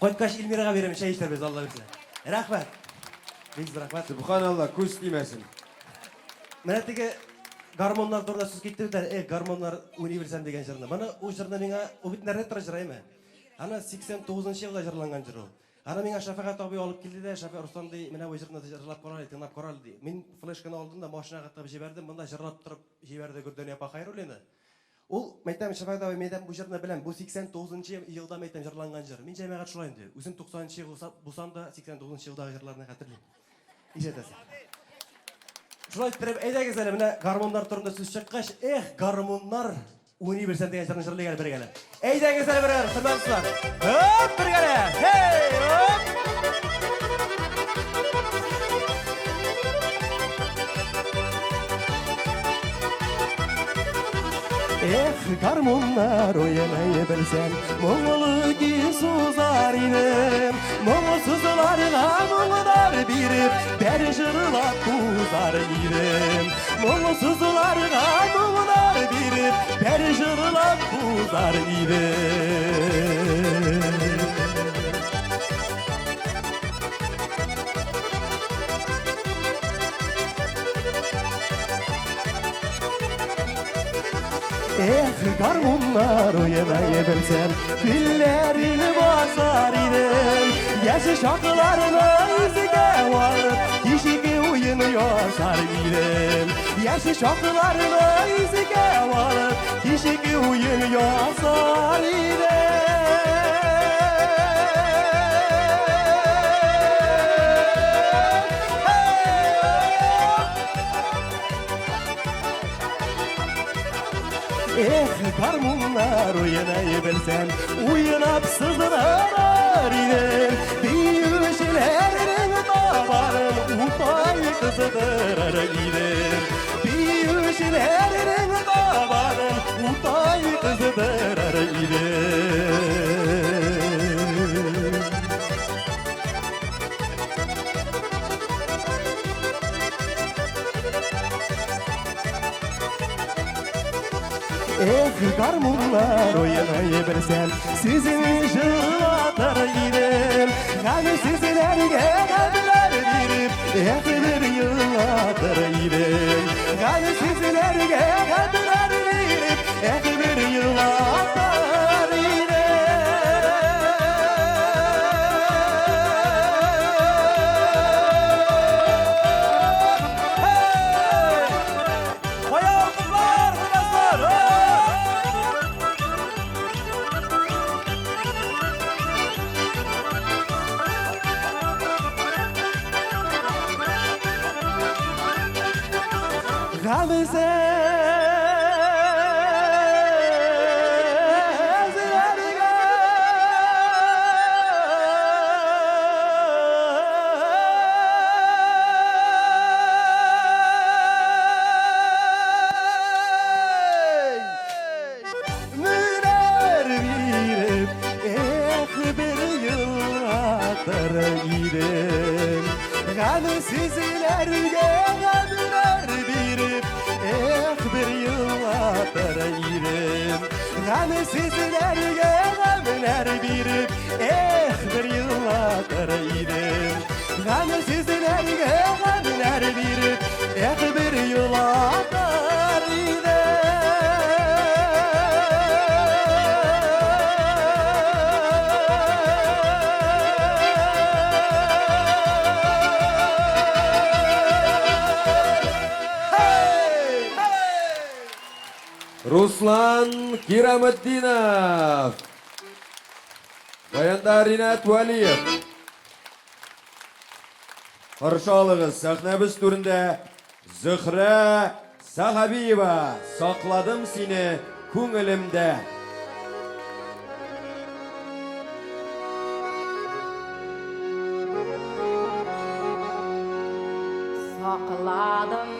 Koytkaş İlmiraga verelim çay içler biz Allah bilsin. Rahmet. Bek zor rahmet. Subhanallah, ko'z tiymasin. Mana tege garmonlar turda siz ketdi bitar. Garmonlar o'ynay bersam degan jirni. Mana o jirni menga o bitni retro jirayman. Ana 89-yilda jirlangan jir o. Ana menga Shafaqat abi olib keldi-da, Shafaq Rustam dey, mana bu jirni jirlab qo'raylik, tinglab qo'raylik. Men flashkani oldim-da, mashinaga qatib jiberdim. Bunda jirlab turib jiberdi Gurdani apa xayrul endi. Ул мәйтәм Shafaqat abi мәйтәм bu jirni bilan bu 89-yilda мәйтәм jirlangan jir. Men jamiyat shulaydi. O'zim 90-yil bo'lsam da 89-yildagi jirlarni xatirlayman. ишетесиң. Шулай иттереп, әйдәгез әле менә гармоннар турында сүз чыккач, гармоннар уйный берсәм дигән җырны җырлыйк әле бергәләп. Әйдәгез әле бергәләп, хөрмәтләр. Хоп, бергәләп. Хей, хоп. Гармоннар уйнай белсәм, моңлы ки сузар идем. Моңсызларга моңлар биреп, бер җырлап тузар идем. Моңсызларга моңлар биреп, бер җырлап тузар идем. Гармоннар уйнай белсәм, гөлләрне басар идем. Яшь шакларны изгә алып, кичеге уен ясар идем. Яшь шакларны изгә алып, кичеге уен ясар идем. Гармоннар уйнай белсәм, уйнап сызланар идем. Биючеләрнең табарын утай кыздырыр идем. Биючеләрнең табарын утай кыздырыр идем. Гармоннар уйнай белсәм, сезне җырлатыр идем. Һәм сезләргә гамьләр биреп, бер еллатыр идем. Һәм сезләргә гамьләр биреп, бер еллатыр идем. Sizlərgə qəmlər birib, bir yıllatır idem. Ğəm sizlərgə qəmlər birib, bir yıllatır idem. Ğəm sizlərgə qəmlər birib, bir yıllatır idem. Руслан Кираметдинов, баянда Ринат Валиев. Қаршы алыңыз сахнабыз түрінде Зөхрә Сахабиева, сақладым сені көңілімде. Сақладым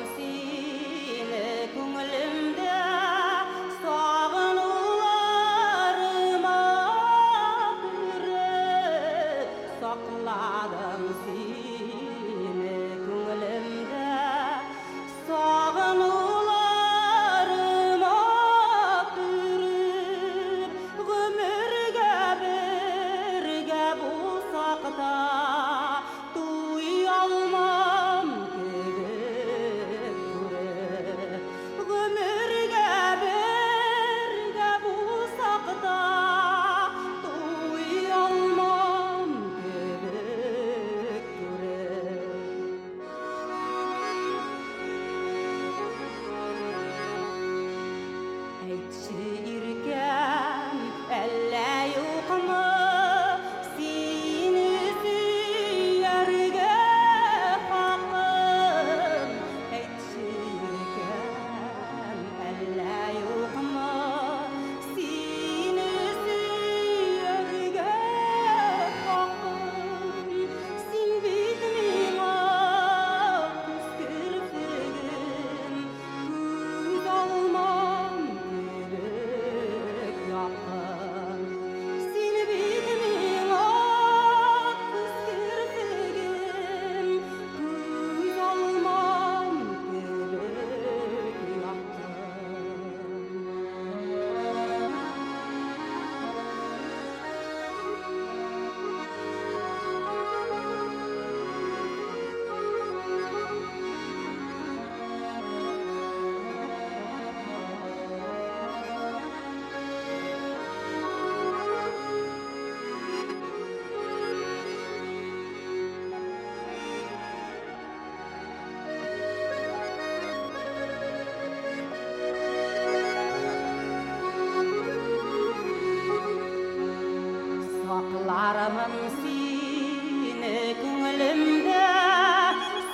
Saklarımın seni gönlümde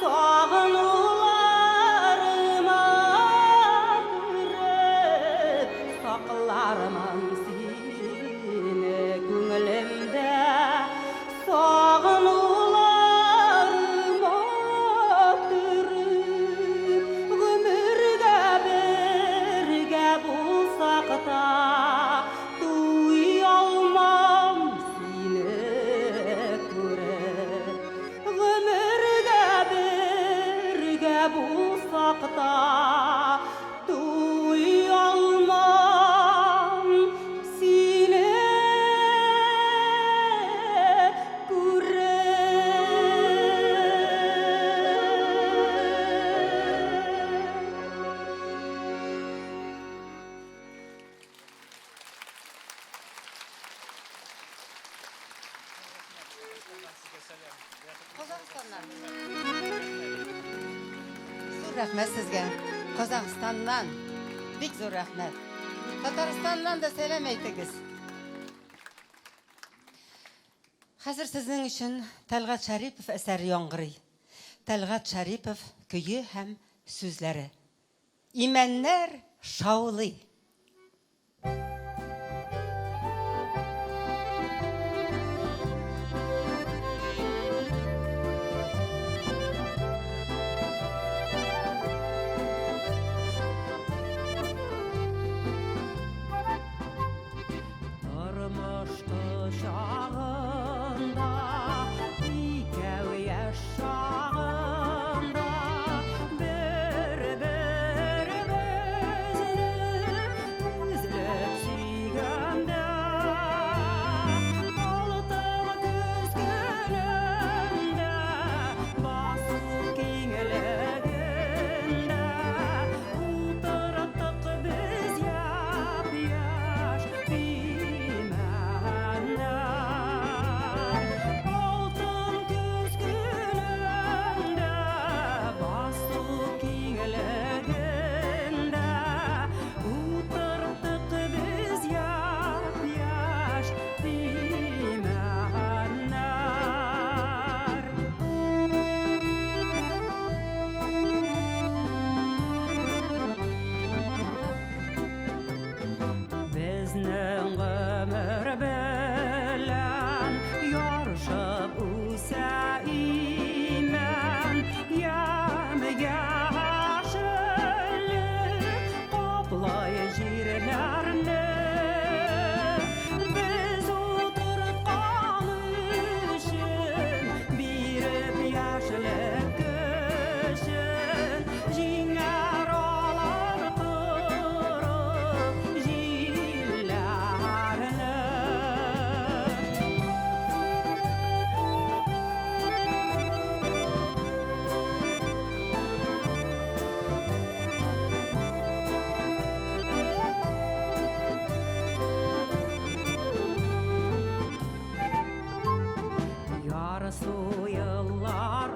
sağınularıma kırıp saklarımın seni gönlümde sağınularıma kırıp ömürge birge bulsak da duyalmam seni görüp ömürge birge bulsak da duyalmam seni Qozog'istondan. Zo'r rahmat sizga. Qozog'istondan. Bek zo'r rahmat. Tataristondan da selam aytasiz. Hozir sizning uchun Talg'at Sharipov asari yong'iri. Talg'at Sharipov kuyi ham so'zlari. İmenler Şavlı. Turmuş kuşağında, ikev yaşağında, bir-birimizni üzülüp süygende, altın küskününde, basıp kengliginde, oturttuk biz yap-yaş altın küskününde basıp kengliginde oturttuk biz yap-yaş pimenler. Bizning ömür bilan yorishib o'sa iman yam-yashillik qoplay yerlarni biz o'tirgan uchun berib yashillik ko'shin jingar olar turib jillarni. Yarısı yıllar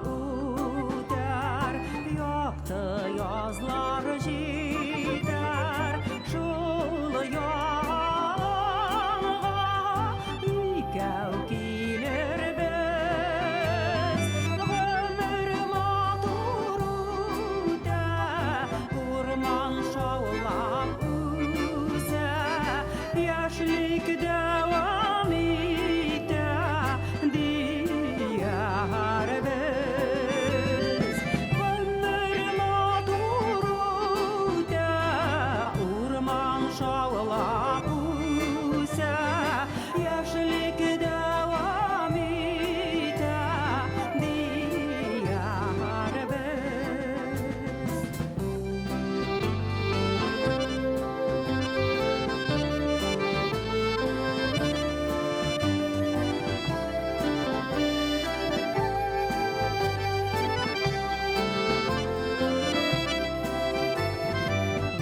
öter, yoktu yazlar gider. Şul yolga ikev gelir biz. Ömür matur öter, orman şavlap öser. Yaşlık devam eder diyar biz. Ömür matur öter, orman şavlap öser. Yaşlık devam eder diyar biz.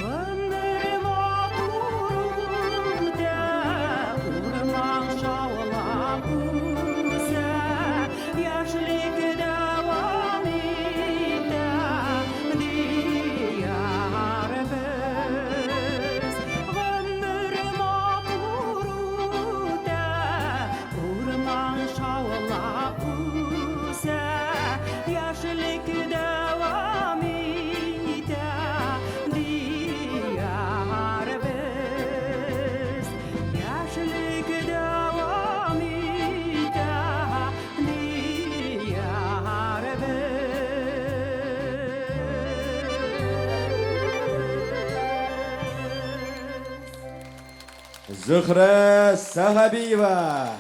Ömür matur Зухра Сахабиева.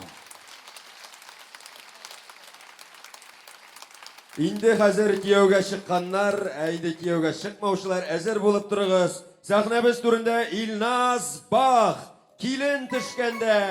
Инде хәзер кияүгә чыкканнар, әйде кияүгә чыкмаучылар әзер булып торыгыз. Сәхнәбез түрендә Илназ Бах килен төшкәндә.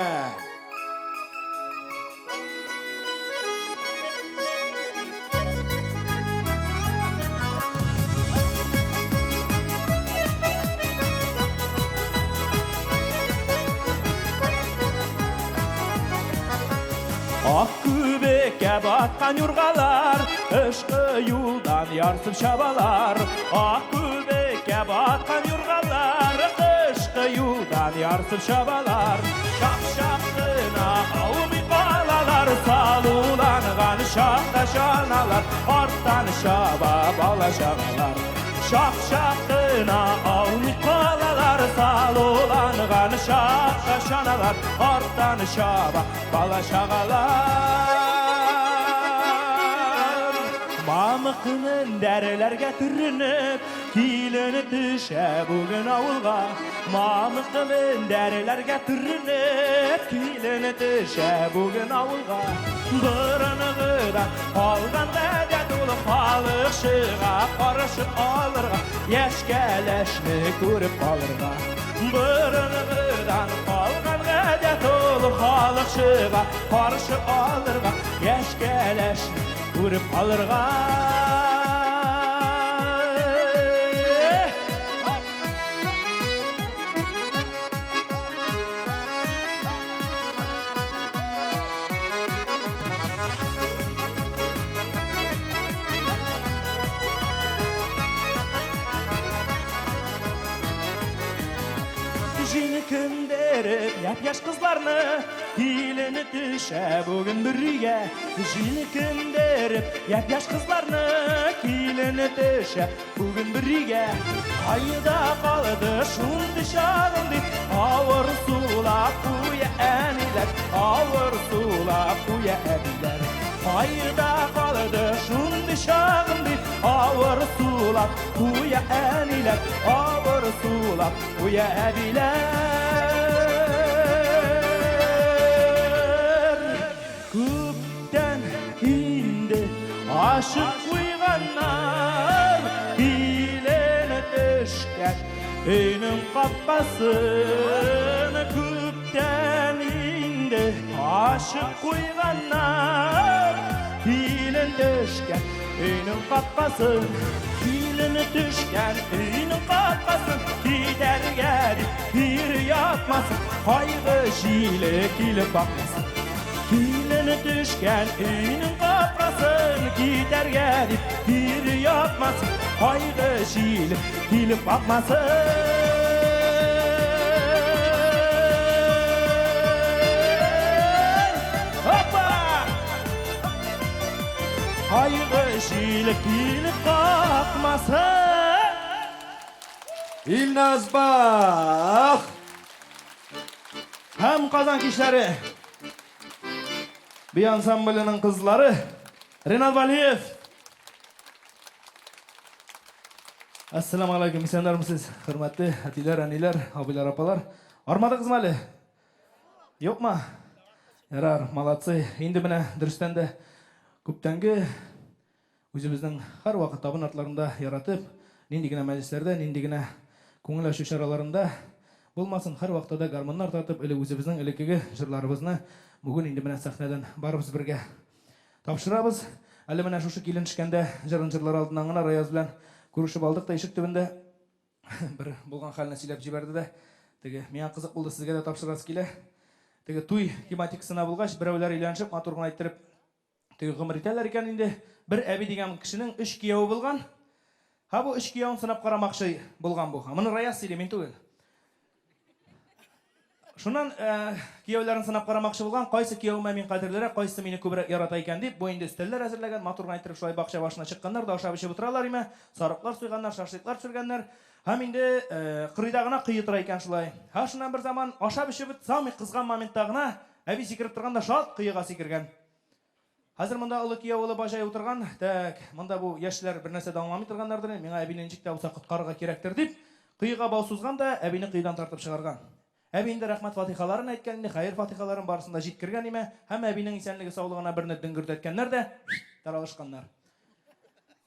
Ак күбекке батқан юрғалар, ішқы юлдан ярсып шабалар. Ак күбекке батқан юрғалар, ішқы юлдан ярсып шабалар. Шап-шапқына аумай қалалар, салуланған шақта шаналар, арттан шаба бала шағалар. Шап-шапқына аумай қалалар, салуланған шақта шаналар, арттан шаба бала шағалар. Мамықның дәрілерге түрініп, келіні түші бүгін ауылға. Мамықның дәрілерге түрініп, келіні түші бүгін ауылға. Бұрынығыдан алған бәдет олы балықшыға, қарышып алырға, ешкелешні көріп алырға. Бұрынығыдан алған бәдет олы балықшыға, қарышып алырға, ешкелешні көріп алырға. Жені күндеріп, яп-яш қызларны, келіні түші бүгін бір үйге. Жені күндеріп, яп-яш қызларны, келіні түші бүгін бір үйге. Айда қалды шунды шағынды, ауыр сулап қуя әнілер, ауыр сулап қуя әбілер. Айда қалды шунды шағынды, ауыр сулап қуя әнілер, ауыр сулап қуя әбілер. Көптен инде ашық қойғаннар, келені түшкен үйнің қапқасын. Көптен инде ашық қойғаннар, келін түшкен үйнің қапқасын. Келіні түшкен үйнің қапқасын, кетерге деп бір yapmasın, қайғы жиілі келіп бақмасын. Келіні түшкен үйнің қапқасын, кетерге деп бір yapmasın, қайғы жиілі келіп бақмасын. Қайғы жиілі келіп бақмасын. İlnaz Bach. Hem Kazan kişileri, bir ansamblının kızları, Renal Valiyev. Assalamu alaikum, insanlar mısınız? Hürmetli atiler, aniler, abiler, apalar. Armadınız mı Ali? Yok mu? Yarar, malatsı. Şimdi bana dürüstten de көптәнгі өзіміздің har вақыт табын артларында яратып, нендегіне мәжліслерде, нендегіне көңіл ашу шараларында болмасын, har вақытта гармоннар тартып, әлі өзіміздің ілекеге жырларыбызны бүгін енді міне сахнадан барыбыз бірге тапшырабыз. Әлі міне шушы келін түшкенде жырын жырлар алдынан ғана Раяз білән көрішіп алдық та ишік түбінде бір болған халіне сөйлеп жіберді де, теге миңа қызық болды, сізге де тапшырасы келе. Теге туй тематикасына болғаш, біреулер үйләншіп, матурғын айттырып теге ғымыр етәлер екен. Енді бір әби деген кішінің 3 кияуы болған. Ха, бұл 3 кияуын сынап қарамақшы болған бұл. Мұны Раяз сөйле, мен түгел. Шунан кияуларын сынап қарамақшы болған, қайсы кияуыма мен қадірлері, қайсы мені көбірек ярата екен деп, бойында үстеллер әзірлеген, матурған айттырып шулай бақша башына шыққандар, да ашап ішіп отыралар еме, сарықлар сойғандар, шашлыклар түсіргенler. Һәм инде қырыйдағына қыйы тұра екен шулай. Һа, шунан бір заман ашап ішіп самый қызған моменттағына әби секіріп тұрғанда шалт қыйыға секірген. Хәзер монда улы кияу улы бажай отырған, так, монда бу яшьләр бер нәрсә даңламый торганнардыр, миңа әбинен җиктә булса коткарырга кирәктер дип, кыйга бау сузган да әбине кыйдан тартып чыгарган. Әбинде рахмат фатихаларын әйткән инде, хәйр фатихаларын барысында җиткергән име, һәм әбинең исәнлеге саулыгына берне дөңгөртәткәннәр дә таралышканнар.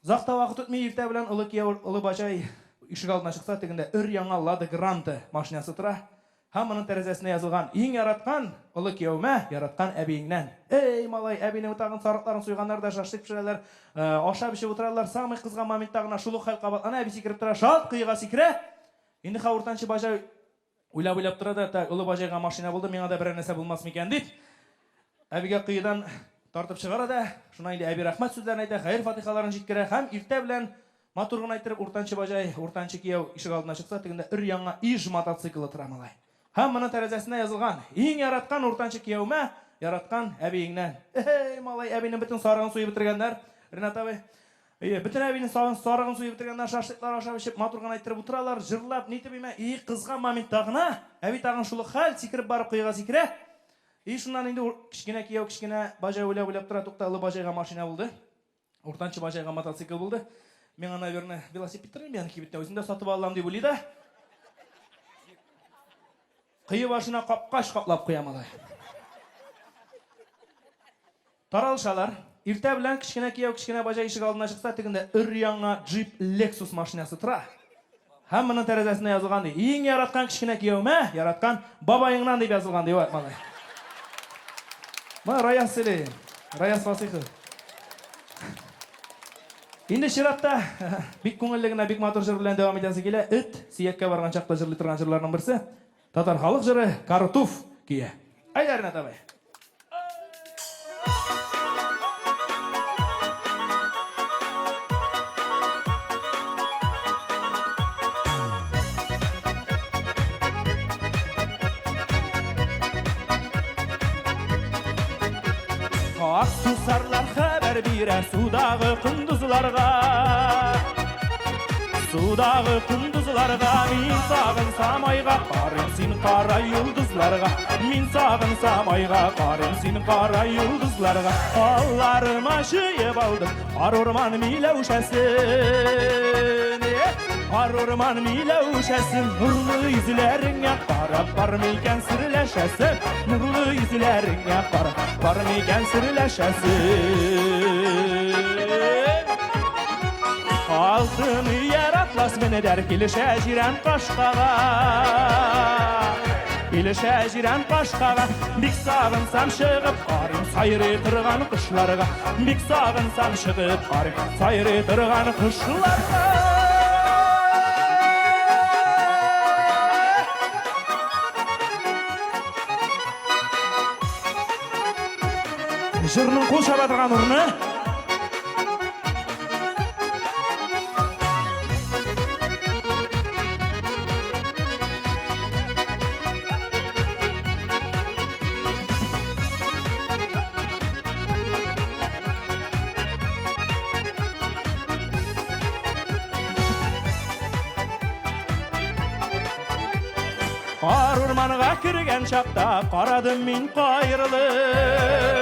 Закта вакыт үтми иртә белән улы кияү улы бачай ишек алдына чыкса, тегендә өр-яңа Лада Гранта машинасы тора. Һәм аның тәрәзәсенә язылган: "Иң яраткан улы кияүмә, яраткан әбиеңнән". Эй, малай, әбинең тагын сарыкларын суйганнар да шашлык пешерәләр, ашап эчеп утыралар. Самый кызган моментта гына шул ук хәл кабатлана, әби сикереп тора, шалт кыйга сикерә. Инде хавыртанчы бачай уйлап тора да, "Так, улы бачайга машина булды, миңа да бер нәрсә булмас микән?" дип, әбигә кыйдан тартып чыгара да, шуна инде әби рәхмәт сүзләрен әйтә, хәйр фатихаларын җиткерә һәм иртә белән матур гына әйтеп уртанчы бачай, уртанчы кияү ишек алдына чыкса, тегендә өр-яңа иш мотоциклы тора, малай. Һәм моның тәрәзәсенә язылган: "Иң яраткан уртанчы кияүмә, яраткан әбиеңнән". Эй, малай, әбинең бөтен сарыгын суеп бетергәннәр. Ренат абый, бөтен әбинең сарыгын суеп бетергәннәр, шашлыклар ашап эчеп, матур гына әйтеп утыралар, җырлап, нитеп имә, и кызган моментта гына әби тагын шул хәл сикереп барып кыйга сикерә. И шуннан инде кичкенә кияү, кичкенә бачай уйлап тора, тукталы бачайга машина булды. Уртанчы бачайга мотоцикл булды. Миңа, наверное, велосипед тирән биян кибеттә үзендә сатып алам дип уйлый да. Кыйы башына капкач каплап куя, малай. Таралышалар. Иртә белән кичкенә кияү, кичкенә бачай ишек алдына чыкса, тегендә өр-яңа Jeep Lexus машинасы тора. Һәм моның тәрәзәсенә язылган: "Иң яраткан кичкенә кияүмә, яраткан бабаеңнан" дип язылган ди, малай. Ма Раяс Сели, Раяс Фасихы. Инде чиратта бик күңелле генә, бик матур җыр белән дәвам итәсе килә. Эт сияккә барган чакта җырлый торган җырларның берсе татар халык җыры Карутуф кия. Әйдәренә табай. Ак сусарлар хәбәр бирә судагы кундузларга. Судагы кундузларга мин сагынсам айга, карыйм син кара йолдызларга. Мин сагынсам айга, карыйм син кара йолдызларга. Алларыма җыеп алдым кар урман миләүшәсен. Кар урман миләүшәсен, нурлы йөзләреңә карап бармый икән серләшәсен. Нурлы йөзләреңә карап бармый икән серләшәсен. Алтын яр атлас менедер килешә җирән кашкага. Килешә җирән кашкага. Бик сагынсам чыгып карыйм сайрый торган кышларга. Бик сагынсам чыгып карыйм сайрый торган кышларга. Җырның кул чаба торган урыны. Кар урманга кергән чакта карадым мин кайрылып.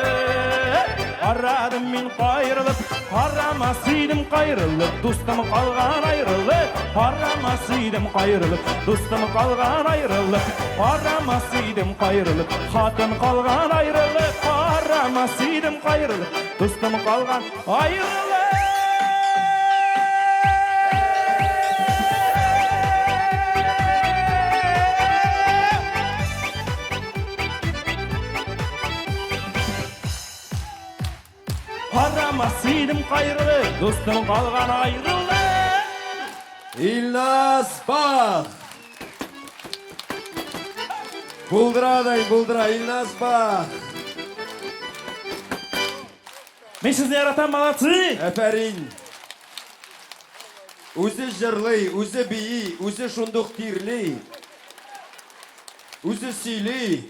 Карадым мин кайрылып, карамас идем кайрылып, дустым калган айрылып. Карамас идем кайрылып, дустым калган айрылып. Карамас идем кайрылып, хатын калган айрылып. Карамас идем кайрылып, дустым калган айрылып. Karamaz idim kayrılı, dostum kalgan ayrılı. İlnaz bak. Buldıra İlnaz bak. Men sizni yaratan malatsi. Aferin. O'zi jırlı, o'zi biyi, o'zi şunduq tirli. O'zi siyli.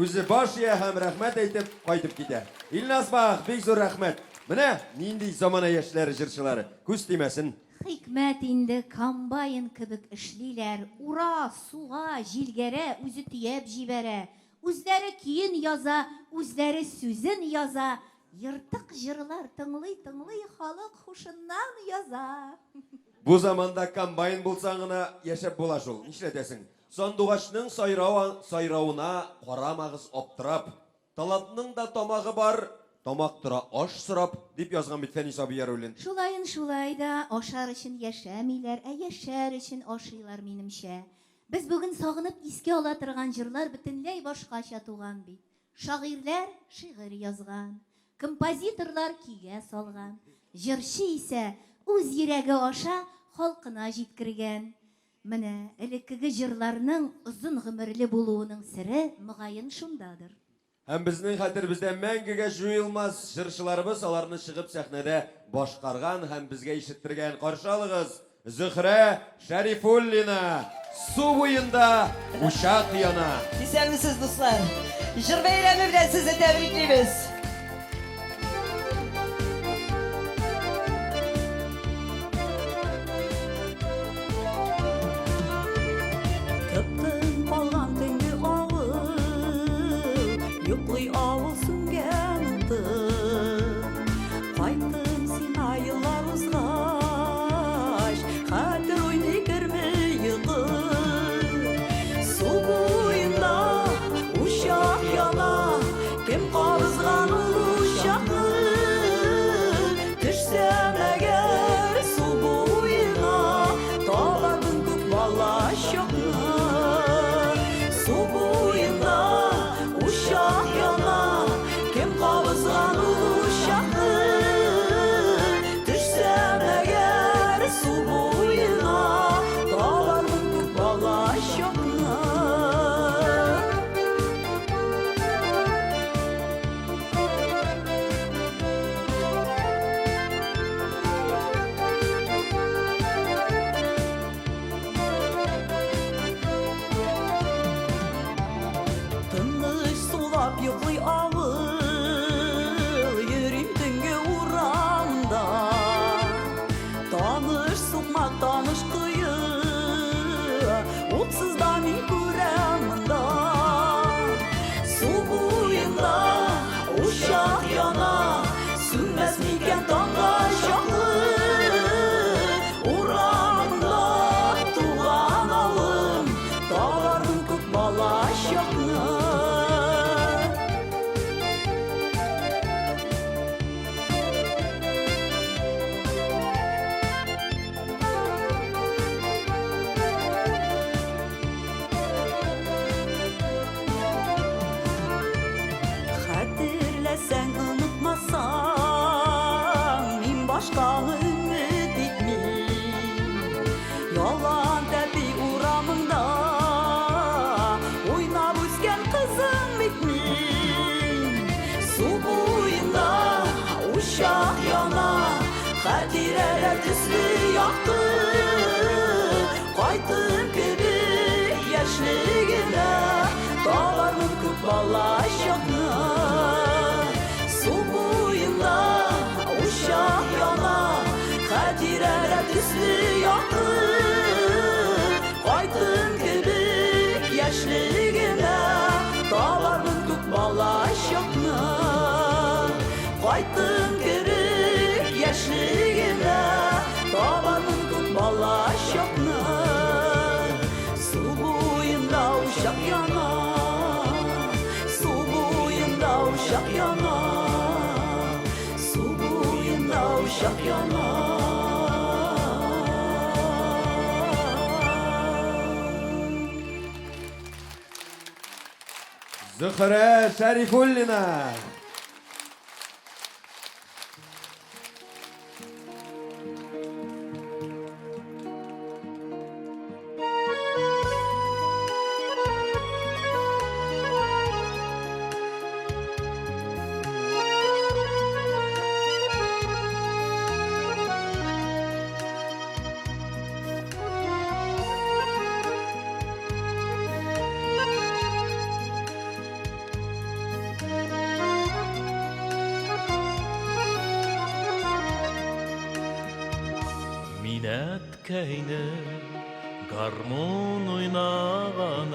O'zi boshya ham rahmat aytib qaytib ketadi. İlnaz bak, bek zo'r rahmat. Mana nindi zamana yoshlar jırchilari. Ko'z temasin. Hikmet indi комбайн кебек эшлиләр. Ура, суга, җилгәрә, үзе төяп җибәрә. Үзләре киен яза, үзләре сүзен яза. Йыртык җырлар тыңлый, халык хушыннан яза. Bu zamanda комбайн булсаң гына яшәп була шул. Нишләтәсең? Сандуғашның сайрауына қарамағыз оптырап, талантның да тамағы бар, тамақ тұра аш сұрап, деп язған бит Фәнис абияр өлен. Шулайын шулай да ашар үшін яшәмиләр, яшәр үшін ашыйлар минемчә. Біз бүгін сағынып иске ала торган җырлар бөтенләй башкача туган бит. Шагыйрьләр шигырь язган, композиторлар кигә салган, җырчы исә үз йөрәге аша халкына җиткергән. Менә элеккеге җырларның озын гомерле булуының сире мөгаен шундадыр. Һәм безнең хәтер бездә мәңгегә җуелмас җырчыларыбыз аларны чыгып сәхнәдә башкарган һәм безгә ишеттергән. Каршы алыгыз, Зөһрә Шәрифуллина. Су буенда учак яна. Исәнмесез, дуслар. Җыр бәйрәме белән сезне тәбриклибез. Köpten kalgan tüngü ağıl, yuklay ağıl süngendi. Kaytım sin ayılar uzgaş, hatir oyni girme yıkır. Su boyunda uşak yana, kim qabızgan uşakı. Düşsem eğer su boyuna, dağlardın köp balaş yokmu. Su boyunda uşak yana, kim qabızgan uşakı. Düşsem eğer su boyuna, dağlardın köp balaş yokmu. Tınış sulap yuklay ağıl, yürüyüm tüngü uğramda. Tanış sokmak, tanış kıyı, utsızdan min kuramında. Su boyunda uşak yana, sünmez miken tangaş yaklı. Uğramında tuğan alım, dağlardın köp balaş yaklı. Xatirləsən, unutmasan, min başqanı ümid etmiyim. Yalan təbi uğramında, oynab üskən qızım bitmiyim. Su boyunda uşaq yana, xatirələr tüslü yaktı. Qaytım kibik yaşligimə, dağlarımın köp balaş yokmu. Su boyunda uşak yana, xatirələr tüslü yaktı. Qaytım kibik yaşligimə, dağlarımın köp balaş yokmu. Qaytım kibik yaşligimə, dağlarımın köp balaş yokmu. Su boyunda uşak yana, su boyunda uşak yana, su boyunda uşak yana. Zühre Şərifulina. Minnetkeyni garmon oynagany,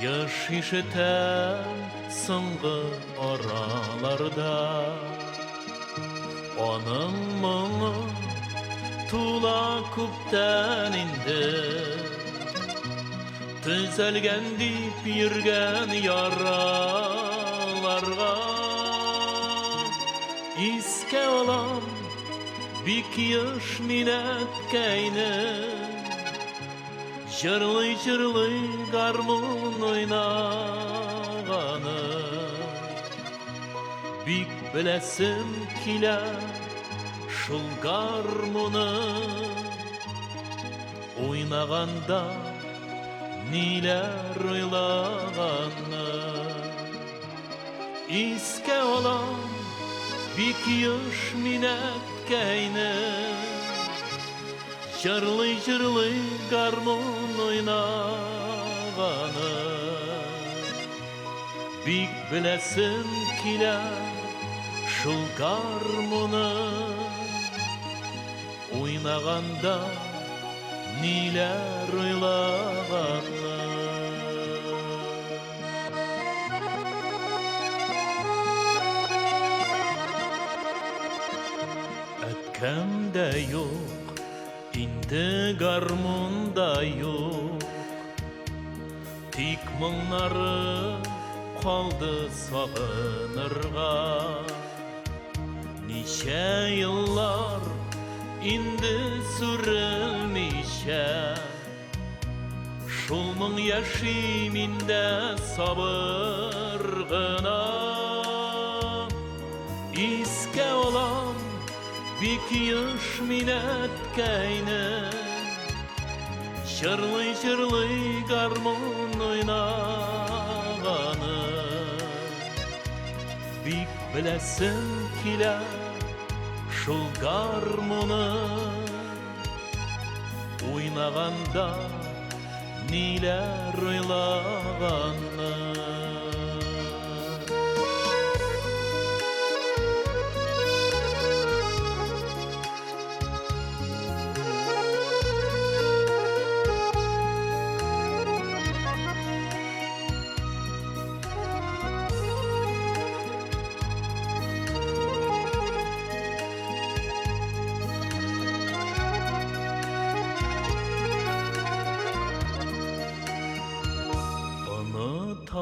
yaş işiten sıngı aralarda. Onun mumu tula kupten indi, Түзелген deyip yürgen yaralarga İske olan bik yaş minetkeyni Jırlı garmon oynağanı Bik bilesim kile şul garmonu Oynaganda niler oylağanı İske olan bik yaş minetkeyni Jırlı garmon oynağanı Bik bilesim kile şul garmonu Oynaganda niler oylağanı Ötkemde yok, indi garmonda yok Tik mыңнары қалды сағынырға Неше yıllar indi сүрілмейше Шул мың яшим инде sabır гына Иске olan bik yaş minetkeyni Jırlı garmon oynağanı Bik bilesim kile şul garmonu Oynaganda niler oylağanı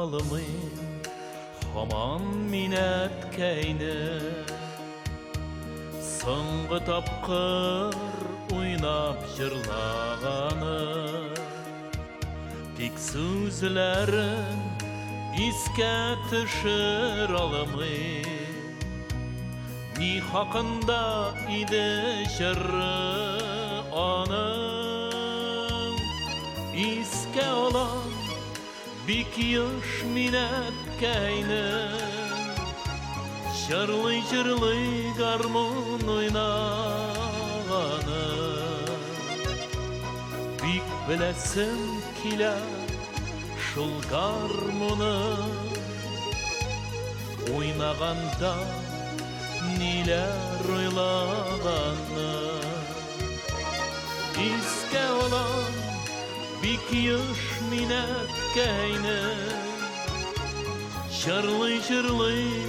Unutalmayın haman minetkeyni Соңғы tapqır oynap jırlağanı Tik sözlerin iske tüşür almayın Ni hakkında idi şırrı anın İske olan bik yaş minetkeyni Jırlı garmon oynağanı Bik bilesim kile şul garmonu Oynaganda niler oylağanı İske olan bik yaş minetkeyni Jırlı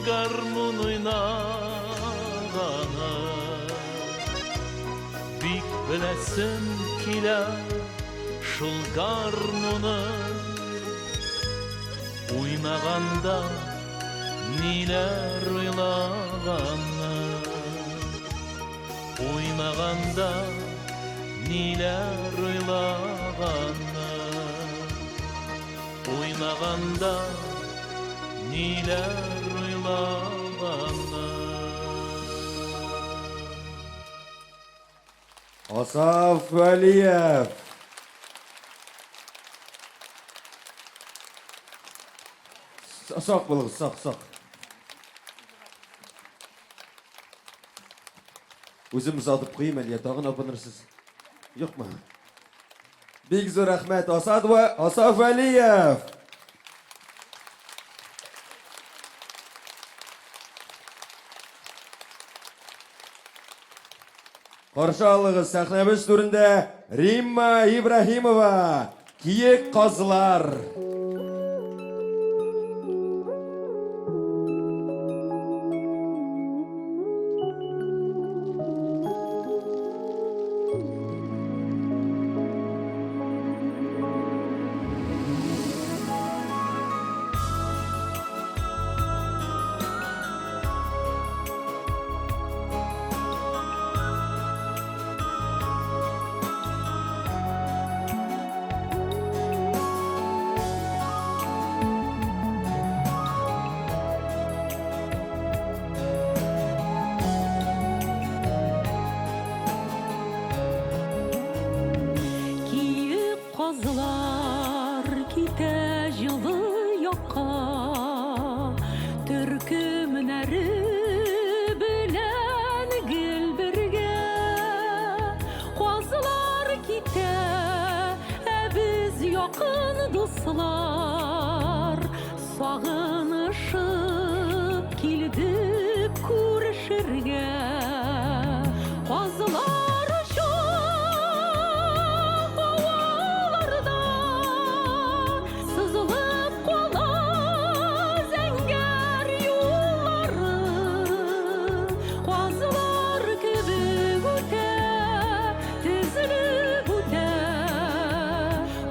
garmon oynağanı Bik bilesim kile şul garmonu Oynaganda niler oylağanı Oynaganda niler oylağanı Oynaganda niler oylağanı Asaf Valiyev. Sağ bulun, sağ. Өзіміз адып қойым әлия, тағын апынырсыз. Yok mu? Big zor rahmet Asaf Valiyev. Қаршы алыңыз сахнабыз түрінде Римма Ибрахимова, Киек қазылар. китә җылы якка, төркемнәре белән гел бергә. Казлар китә, без якын дуслар, сагынышып килдек күрешергә. Казлар шаваларда сызылып кала зәңгәр юллары. Казлар кебек үтә, тезелеп үтә,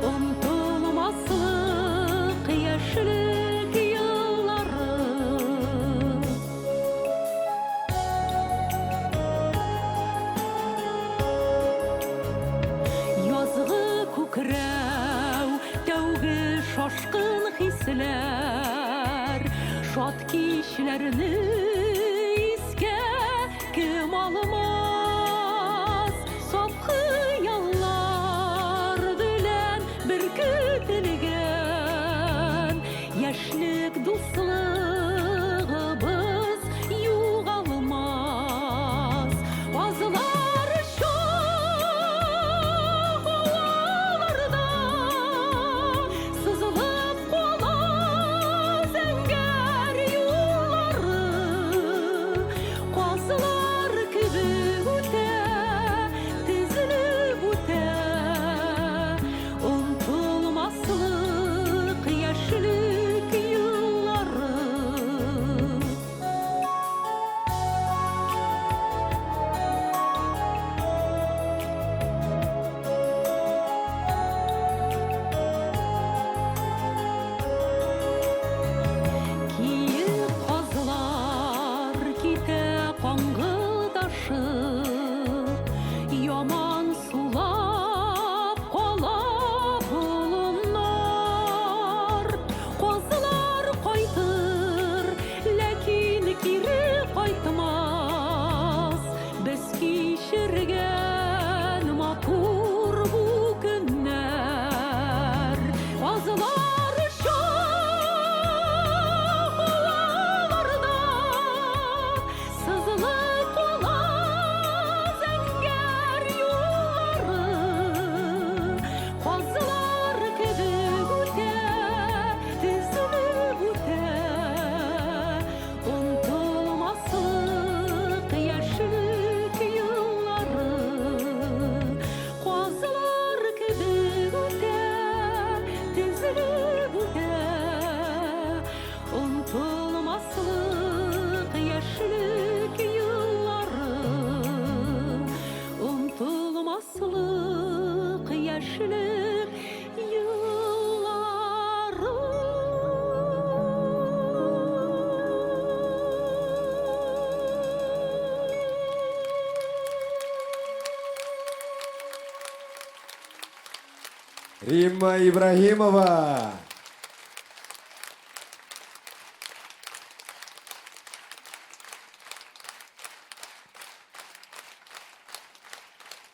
онтылмаслык яшьлек еллары. Язгы күкрәү, тәүге шашкын хисләр, шат кичләрне искә кем алмас. Саф хыяллар белән беркетелгән, яшьлек дуслыгыбыз югалмас. Казлар шаваларда сызылып кала зәңгәр юллары. Казлар кебек үтә, тезелеп үтә, онтылмаслык яшьлек еллары. Киеп казлар китә каңгыдашып, яман сулап кала болыннар. Казлар кайтыр, ләкин кире кайтмас. Без кичергән матур бу көннәр. Казлар шаваларда сызылып кала зәңгәр юллары. Казлар кебек үтә, тезелеп үтә, онтылмаслык яшьлек еллары. Казлар кебек үтә, тезелеп үтә, онтылмаслык яшьлек еллары. Онтылмаслык яшьлек еллары. Римма Ибрагимова.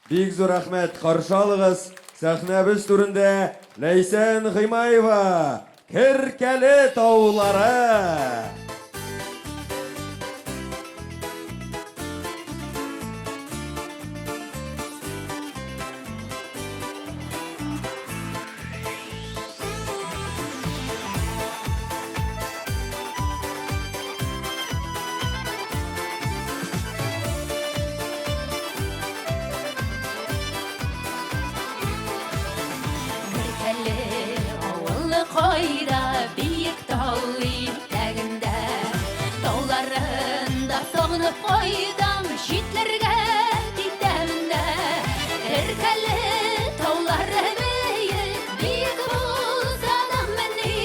Бик зур рәхмәт, каршы алыгыз. Сәхнәбез түрендә Ләйсән Гыймаева, Керкәле таулары. Керкәле авылы кайда, биек тау итәгендә. Тауларында сагынып кайдам, читләргә китәм дә. Керкәле таулары биек, биек булса да мени.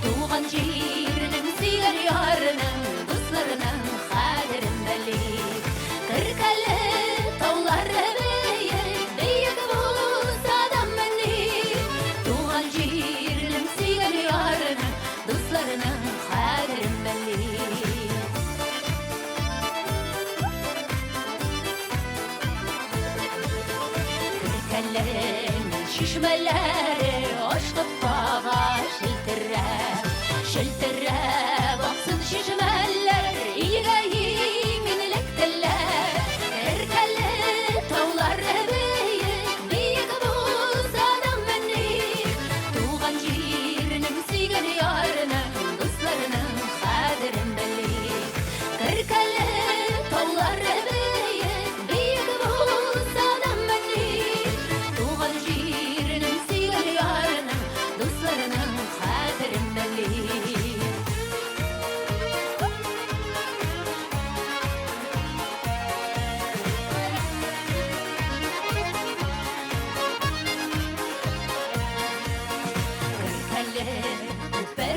Туган җирнең, сөйгән ярның, дусларның кадерен бели. Керкәле таулары биек, биек булса да мени. Туган җирнең, сөйгән ярның, дусларның кадерен бели. Керкәләрнең чишмәләре ашкып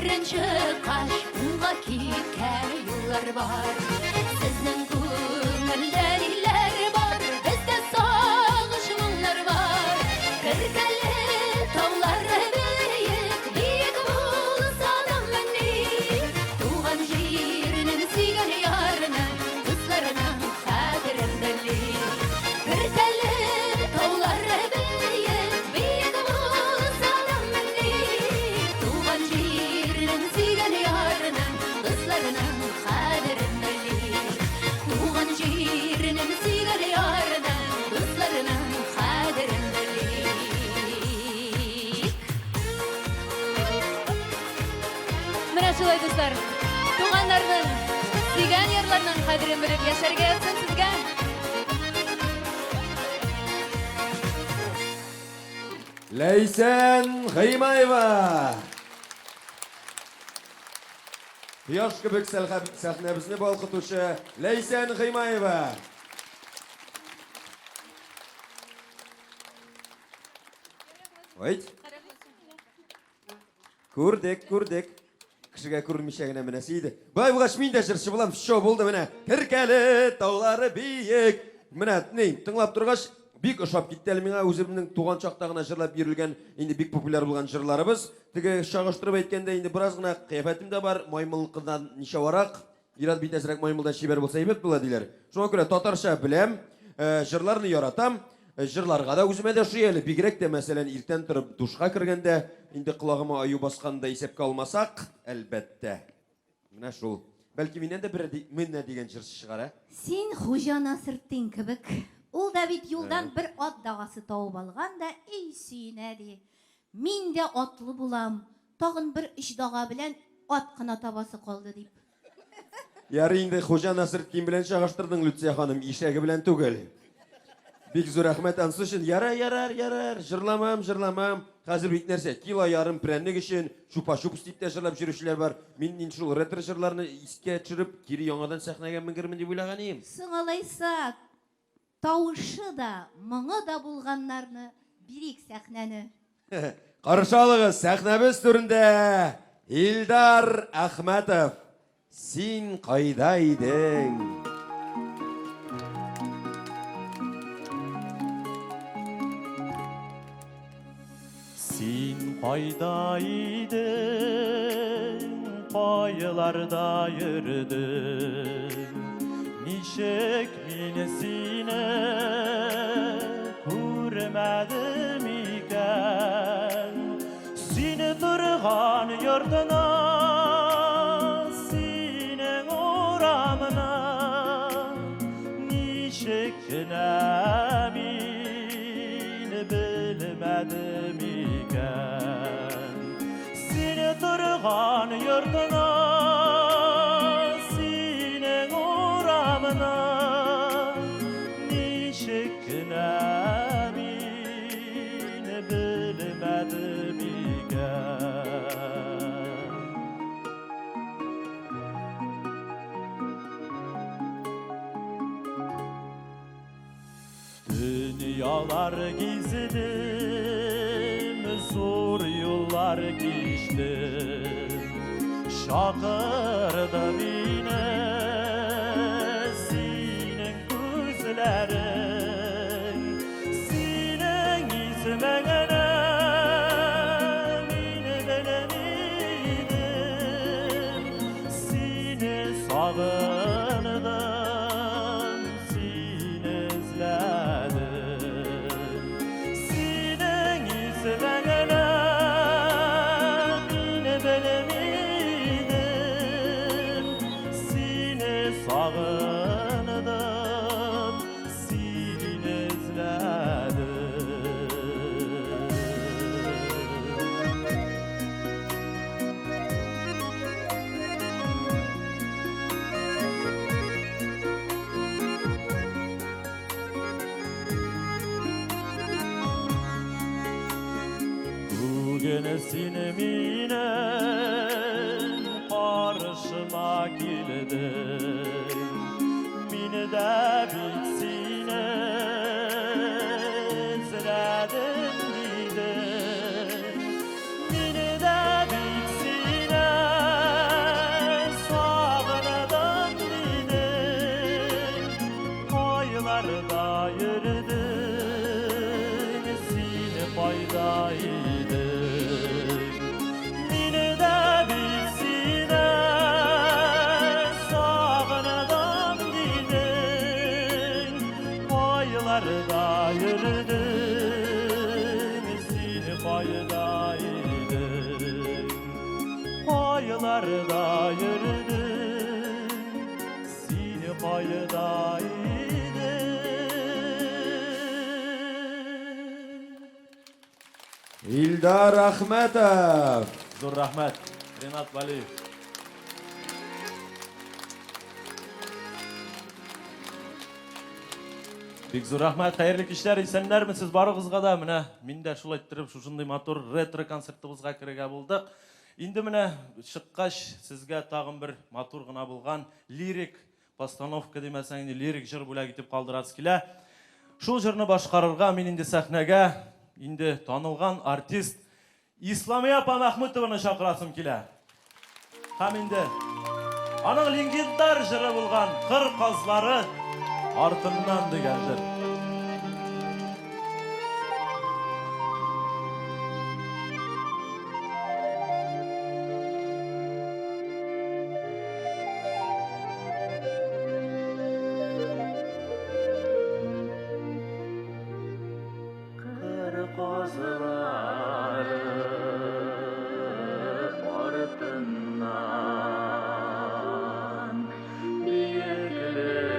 Şirin çıkaş Unga kitken yıllar var Sizden köngülleriler var Bizde sağışmınlar var Kırkeli tavlar büyük Büyük bulsa da beni Tuğan şiirinin sigan yarına Kızlarının kaderim belli Kırkeli tavlar büyük Büyük bulsa da beni Tuğan şiirinin sigan yarına Kızlarının kaderim belli Tuğan şiirinin sigan yarına Kızlarının kaderim belli Mine şulay dostlar, tuğanlarının, sigan yerlerinin kadrin bilip yaşarga yatsin sizga. Leysen Kıymayeva. Quyosh kibik sahnamizni balqituvchi Leysen Kıymayeva. Voy. Ko'rdik. Kishiga ko'rinmishagina minasiydi. Voy bu g'ashminda shirshi bilan show bo'ldi mana. Kirkali tog'lari biyik. Mana tinglab turg'ach bik o'shab ketdi. Menga o'zimning tug'an chaqdagina jırlab berilgan, endi bik populyar bo'lgan jırlarimiz. Tigi shag'ishtirib aytganda endi birozgina qiyofatimda bor, moymilliqdan nishovaroq, irad bitazroq moymildan shibar bo'lsa aybat bo'ladilar. Shunga ko'ra totarsha bilam, jırlarni yaratam. Jırlarga da o'zime de shu eli bigrek de masalan ertan turib dushga kirganda endi qulog'ima ayu basqanda hisobga olmasak, albatta. Mana shu. Balki mendan da bir minna degan jir chiqar. Sen Xo'ja Nasriddin kibik. Ул да бит юлдан bir ат дагасы тауып алган да, ey сөйнәди. Мин дә атлы булам. Тагын bir иш дага белән ат кына табасы калды дип. Ярый инде Xo'ja Nasriddin белән чагыштырдың Лүтсия ханым, ишәге белән түгел. Бик зур рәхмәт ансы өчен. Ярар. Жырламам. Хәзер бик нәрсә, кило ярым прәннек өчен шупа-шуп дип тә җырлап йөрүчеләр бар. Мин инде шул ретро җырларны искә төшереп, кире яңадан сәхнәгә менгермен дип уйлаган идем. Сыңалайса, тавышы да, моңы да булганнарны бирик сәхнәне. Каршылыгыз сәхнәбез түрендә Илдар Әхмәтов. Син кайда идең? Син кайда идең, кайыларда йөрдең, ничек мин сине күрмәдем икән, сине торган йортына, синең урамына, ничек кенә мин белмәдем Sine turgan yurduna, sine uğramına, nişekine min bilmedim iken. Dünyalar gizledim, zor yollar geçtim, şakırdım yine senin gözlerin, senin izmene min bilemedim, seni sağındım, seni izledim, senin izmene sağındım, seni izledim. Bugün seni minen karşıma geldin, mine de bitsine izledim gidin, mine de bitsine idim, koylarda yürüdüm, seni koyda idim. İldar Ahmetov. Zo'r rahmat, Renat Valiyev. Bek zo'r rahmat, xayrli kishlar, esanlarmisiz barig'izga da mana menda shul ayttirib shunday motor retro konsertimizga kirga bo'ldik. Endi mana chiqqach sizga tag'in bir motor g'ina bo'lgan lirik postanovka demasang, lirik jir bo'lagi deb qoldirasiz kelar. Shu jirni boshqararga men endi sahnaga endi tanilgan artist Islomiya opa Mahmutovani chaqirasim kelar. Ham endi aning legendar jiri bo'lgan Qir qozlari ortimdan degandir. Qir qozlari ortimdan biyiqlikka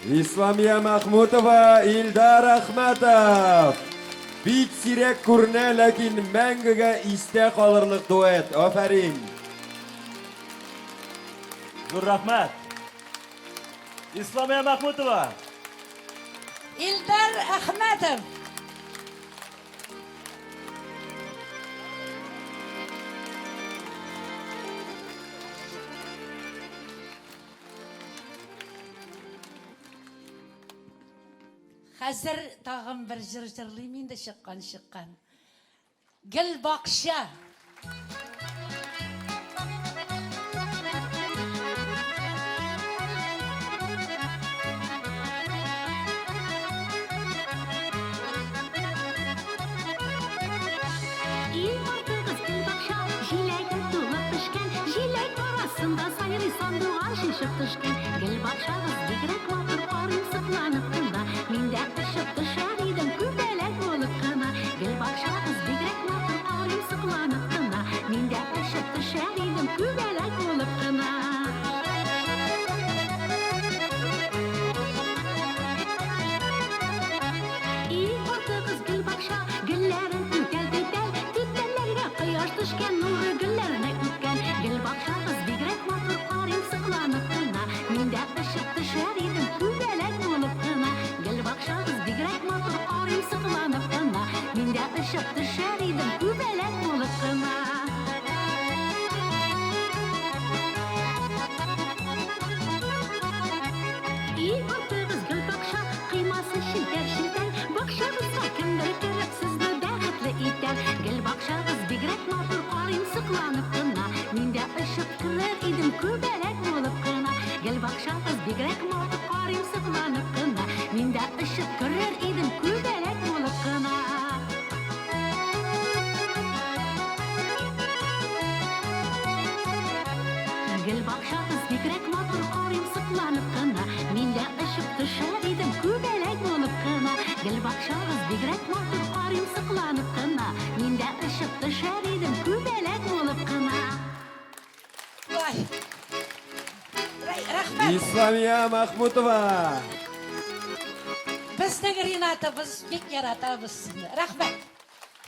İslamiye Mahmutova, İldar Ahmetov. Bit sirek күренә, ләкин мәңгегә истә калырлык дуэт. Афәрин. Зур рахмат. Исламия Махмутова. İldar Ahmetov. Hazır tağım bir jır-jırlıyım indi şıkkan. Gül bakşa. Gel bakşağız bigrek matır qarın sıqlanıb qında. Mində ışıb düşər idim kübələk olub qına. Gel bakşağız bigrek matır qarın sıqlanıb qında. Mində ışıb düşər idim kübələk olub qına. İyi orta qız gül bakşa, güllərin tütəl-tütəl. Tütəllərə quyoş düşkən, nuru güllərinə ütkən. Gel bakşağız bigrek matır qarın sıqlanıb qında. Mində ışıb düşər idim kübələk olub qına. Gel bakşağız bigrek matır qarın sıqlanıb qında. Mində ışıb düşər idim kübələk olub qına. İyi ortağız gül bakşa, kıyması şilter. Bakşağızga kimdir kerek sizni bәxetlе итәр. Gel bakşağız bigrek matır qarın sıqlanıb qına. Mində ışıb kirer idim kübələk olub qına. Gel bakşağız bigrek matır qarın sıqlanıb qına. Mində ışıb kirer idim kübələk olub qına. Gel bakşağız bigrek matır qarın sıqlanıb qına. Mində ışıb düşər idim kübələk olub qına. Gel bakşağız bigrek matır qarın sıqlanıb qına. Mində ışıb düşər idim kübələk olub qına. Vay. Rahmet. İslamiye Mahmutova. Bizning Rinatimiz bek yaratamiz sizni. Rahmat.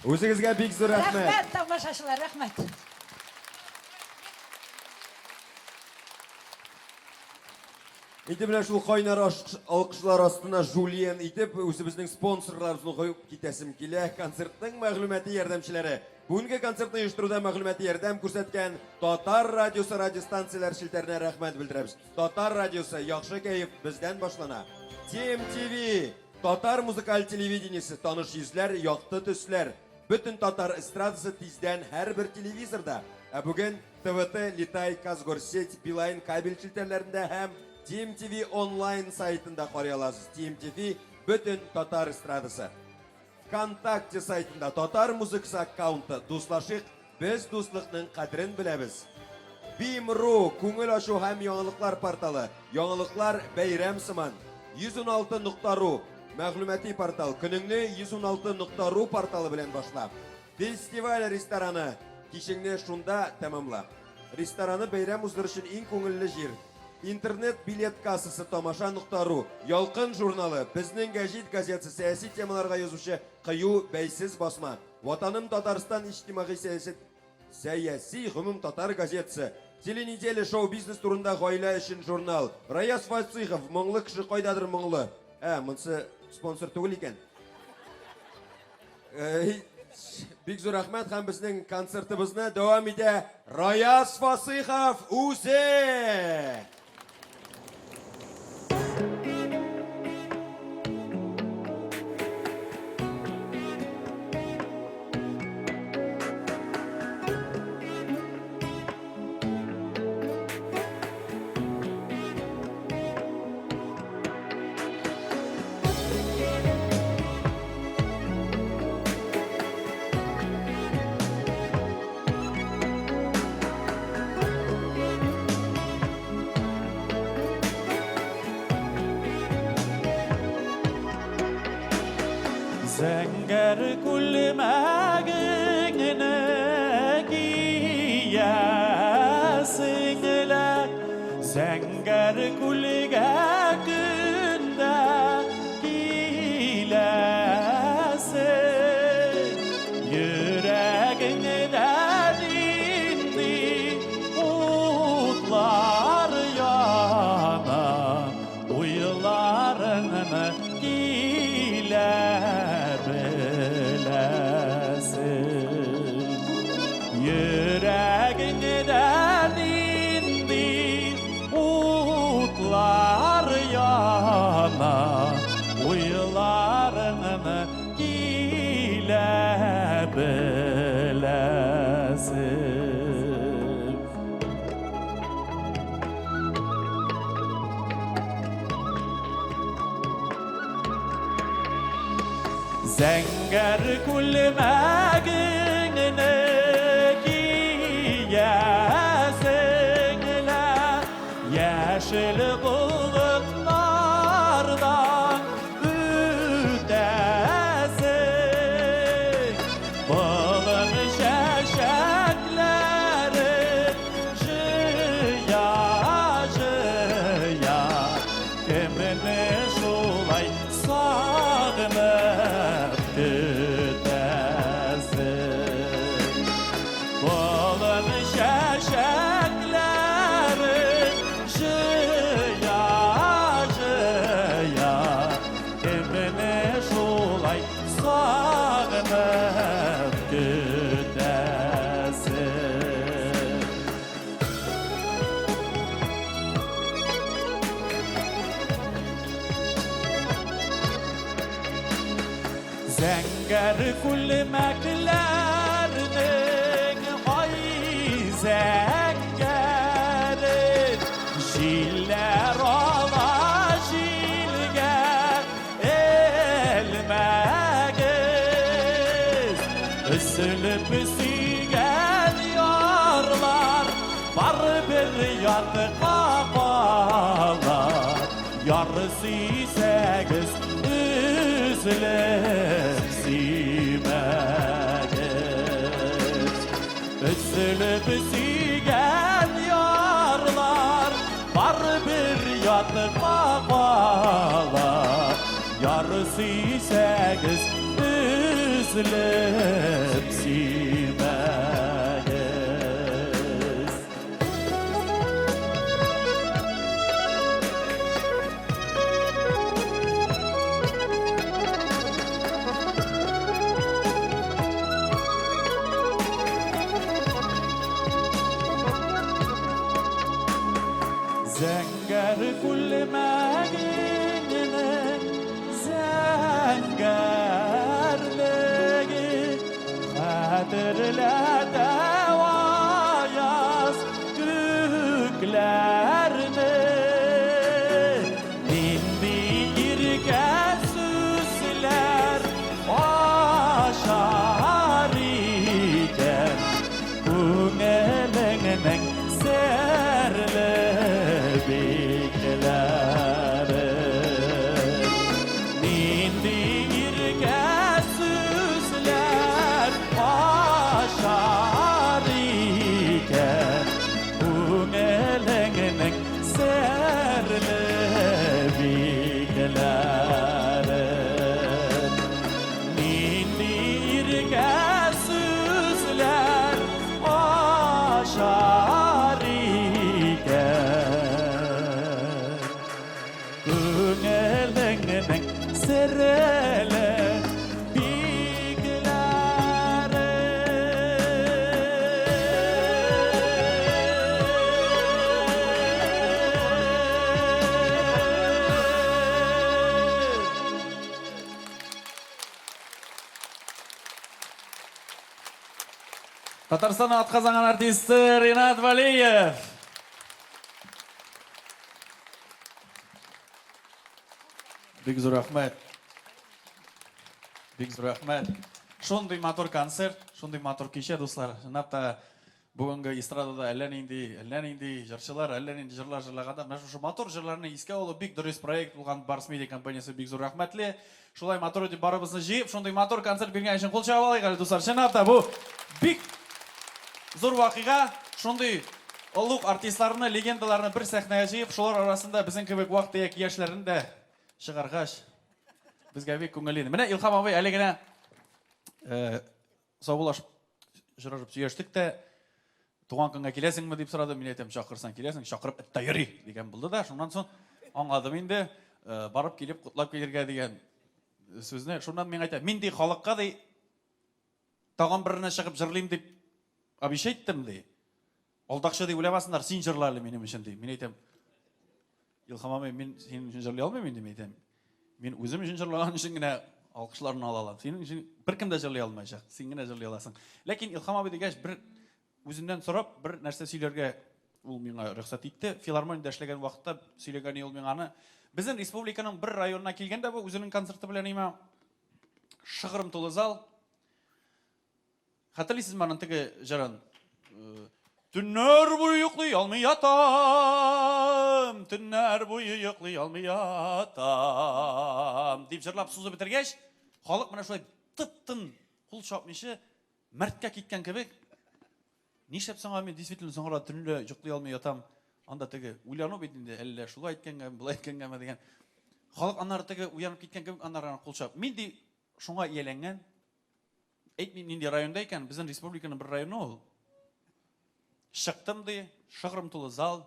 O'zingizga bek zo'r rahmat. Rahmat tomoshachilar, rahmat. Endi bilan shu qaynar alqishlar ostına Julien itib, o'zimizning sponsorlarimizni qo'yib ketasim kela. Konsertning ma'lumotli yordamchilari. Bugungi konsertni uyushtiruvda ma'lumotli yordam ko'rsatgan Tatar radiosi radiostansiyalari shiltariga rahmat bildiramiz. Tatar radiosi yaxshi kayf bizdan boshlana. TMTV, Tatar muzikal televideniyesi, tanish yuzlar, yoqti tuslar. Bütün Tatar estradasi tizdan har bir televizorda. Bugun TVT, Litay, Kazgorset, Beeline kabel shiltarlarida ham TMTV online saytında qaraya olasiz. TMTV bütün Tatar estradasi. Kontakte saytında Tatar muzikasi akkaunti do'stlashiq, biz do'stlikning qadrin bilamiz. Bim.ru ko'ngil oshuv ham yangiliklar portali. Yangiliklar bayram simon. 116.ru ma'lumotli portal. Kuningni 116.ru portali bilan boshlab. Festival restorani kishingni shunda tamomla. Restorani bayram uzdirishning eng ko'ngilli yer. İnternet bilet kassası Tomasha.ru, Yolqin jurnalı, bizning gazet gazetasi siyosiy temalarga yozuvchi qiyu beysiz bosma. Vatanım Tatariston ijtimoiy siyosiy umum Tatar gazetasi. Telenedeli show biznes turunda oila uchun jurnal. Rayas Fasihov, mo'ngli kishi qo'ydadir mo'ngli. Bunisi sponsor tug'il ekan. Bek zo'r rahmat, ham bizning konsertimizni davom etdi. Rayas Fasihov o'zi. bilesin. Zenger kulmagini giyesinle yeşil bulutlardan ütesin. Balın şeşekleri jıya jıya kimini şulay sağınıp gütesin. Balın şeşekleri jıya jıya kimini şulay sağınıp gütesin. Zenger kulmeklerinin ay zengerin jiller ala jilge elmegiz. Üsülüp üsügen yarlar var bir yatı kapalar. Yarısı sekiz üzülüp simegiz. Üsülüp üsügen yarlar var bir yatı kapalar. Yarısı sekiz üzülüp simegiz. Zenger kulmaginin zengerligi hatırla devayaz göklerini. İndi irge süsler aşar iken Күңеліңнің серлі бекілерін Нинді ирге сүзлер ашар икен Күңеліңнің серлі бекілерін Нинді ирге сүzler aşar iken Күңеліңнің серлі Татарстанның атқазанған артисті Ринат Валиев. Бик зор рахмет. Бик зор рахмет. Шундый матур концерт, шундый матур кеше, дуслар. Шынап та бүгінгі эстрадада әллә нинди жырчылар, әллә нинди жырлар жырлаганда, менә шушы матур жырларны искә алу бик дөрес проект булган Барс Медиа компаниясы бик зур рәхмәтле. Шулай матур дип барыбызны җыеп, шундый матур концерт биргән өчен кул чабып алыйк әле, дуслар. Шынап та бу бик зур вакыйга. Шундый олуг артистларны, легендаларны бер сәхнәгә җыеп, шулар арасында безнең кебек вак-төяк яшьләрне дә чыгаргач, безгә бик күңелле. Менә Илһам абый әле генә саубуллашып җырлап сөйләштек тә, туган көнгә киләсеңме дип сорады. Мин әйтәм, чакырсаң киләсең, чакырып әйтә йөри дигән булды да, шуннан соң аңладым инде, барып килеп кутлап килергә дигән сүзне. Шуннан мин әйтәм, мин ди халыкка ди тагын берне чыгып җырлыйм дип обещать иттем ди. Алдакчы дип уйламасыннар, син җырла әле минем өчен ди. Мин әйтәм, Илһам абый, мин синең өчен җырлый алмыйм инде, мин әйтәм. Мин үзем өчен җырлаган өчен генә alkışlarını alalım. Senin için bir kim de jırlay almayacak. Sen gene jırlay alasın. Lakin İlham abi degəç bir özündən sorap bir нәрсе сөйләргә ул миңа рөхсәт итте. Филармониядә эшләгән вакытта сөйләгән ул миңа безнең республиканың bir районына килгәндә бу үзенең концерты белән имә шыгрым тулы зал. Хәтерлисезме аның теге җырын? Tünler boyu yoklay almay yatam, tünler boyu yoklay almay yatam deyip jırlap suzu bitirgeç, halk mana şulay tıp-tın kul çapmışı mərtkä kitken kebek. Nişep sana men действительно sonra tünle yoklay almay yatam. Anda tege uyanıp edinde elle şulay aytkengen, bulay aytkengen degen. Halk anları tege uyanıp kitken kebek anlarına kul çap. Men de şoňa ýelengen. Aytmayın indi rayondayken bizden respublikanın bir rayonu ol. Çıktım diye, şıkrım tulu zal,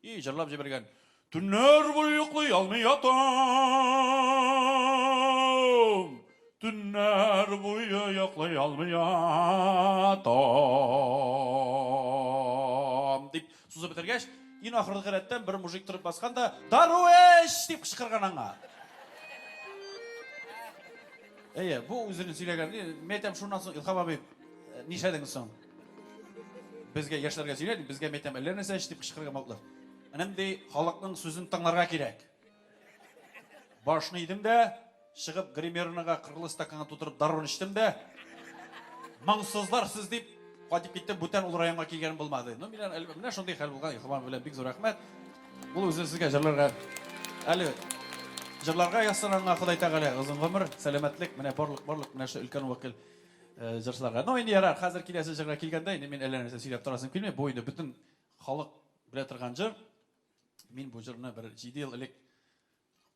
iyi jırlap jebergen. Tünler boyu yoklay almay yatam, tünler boyu yoklay almay yatam deyip suzu bitirgeç, yine ahırlı qeretten bir mujik turip baskan da Darueş deyip kışkırgan anga. Bu özünü söylegen değil, metem şundan sonra İlham abi niş ediniz son? Bizge yaşlarga söyledi, bizge metem ellerine seç deyip kışkırgan mağlar. Önemli halkның sözünü tanlarga kerek. Başını yedim de, шығып гримернаға қырлы стаканға тұтырып даруын іштім де, маңсызлар сіз deyip, қадip кеттім, бүтән ол районға келгенім болмады. Міне шондай хәл болған, Илхам білен бик зор рахмет. Бұл өзі сізге жырларға, әлі жырларға ясынанға Құдай тағала ұзын ғұмыр, сәлемәтлік, міне барлық, міне шы үлкен уақыл жыршыларға. Но енді ярар, қазір келесі жырға келгенде, мен әлерінесе сөйлеп тұрасым келмей, бойында бүтін халық біле тұрған жыр. Мен бұл жырны бір жедел ілік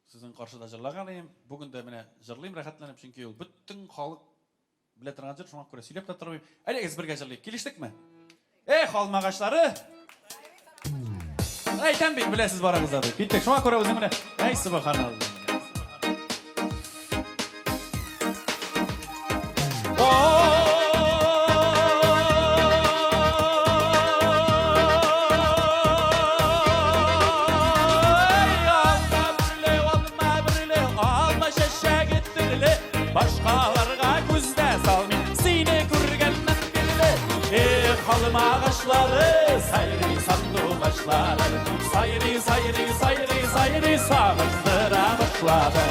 sizin karşıda jırlaganım. Bugün de mene jırlayım rahatlanıp çünkü ol bütün halk bile тұрған жыр, şuna göre söylep de тұрmayım. Әлегіз бірге жырлайық. Келіштік mi? Halm ağaçları. Aytan bey bilesiz barağızda. Bittik. Şuna göre özüm mene. Subhanallah. Halım ağaçları, sayri sandık ağaçları, sayri sağızdıra başladı.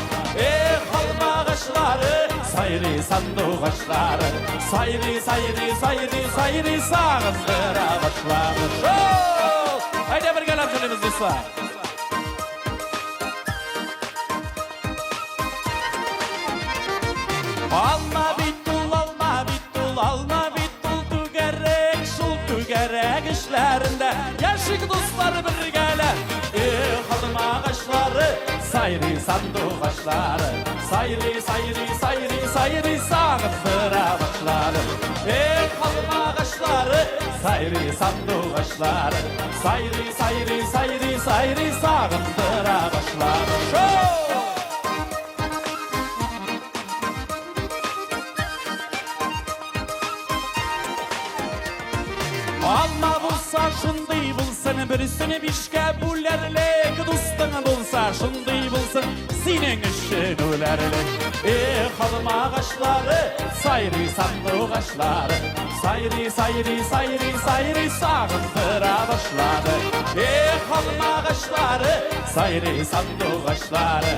Halım ağaçları, sayri sandık ağaçları, sayri sağızdıra başladı. Haydi bir gelem şölemiz lütfen. Alma bittul, alma gerek işlerinde yaşık dostlar bir gele. Halım ağaçları, sayri sandık ağaçları, sayri sağızdıra başladı. Halım ağaçları, sayri sandık ağaçları, sayri sağızdıra başladı. Alma bulsa şunday bulsun, birisini bişke bulerlik, dostun bulsa şunday bulsun, senin işin ölerlik. Halım ağaçları, sayri sandık ağaçları, sayri sağızdıra başladı. Halım ağaçları, sayri sandık ağaçları,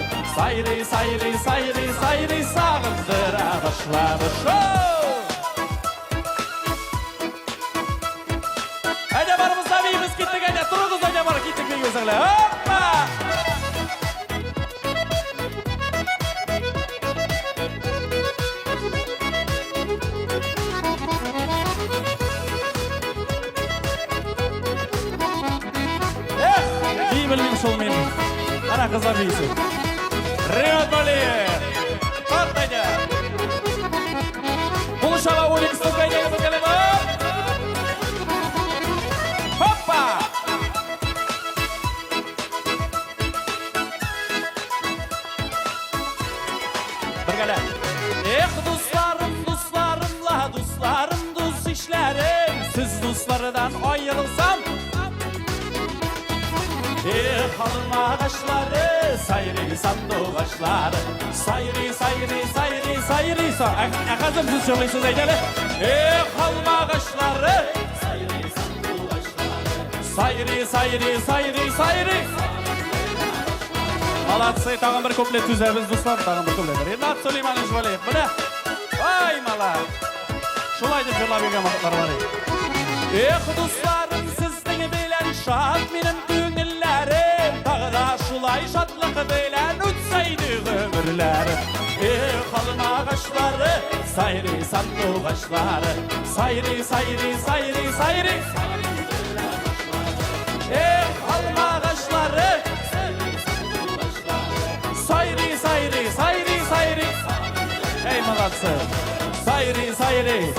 sayri sağızdıra başladı. Hadi varımızda biz gittik hadi durunuz hadi var gittik bir gözlerle hoppa. İyi bilmiş olmayın. Ana kızlar iyisi. Riyad Bali. Kalkmaydı. Buluşala oyun istokaydı bu kelime. Dostlarım dost işlerim, siz dostlardan ayrılsam. Halım ağaçları, sayri sandık ağaçları. Sayri, sayri, sayri, sayri. Kızım siz söyleyiniz eyle. Halım ağaçları, sayri sandık ağaçları. Sayri, sayri, sayri, sayri. Молодцы, tağın bir kuplet tüzəmiz dostlar, tağın bir kuplet. Renat Süleymanovич Valiyev, bu ne? Vay mala. Şulay deb jırlap yurgan vaqtlar var. Dostlarım, sizning bilan şad menim ko'ngillarim. Tag'da şulay şadlik bilan o'tsaydi ömürlerim. Halım ağaçları, sayri sandık ağaçları. Sayri, sayri, sayri, sayri. Halım ağaçları, sayri, sayri, sayri, sayri. Ey молодцы. Sayri, sayri.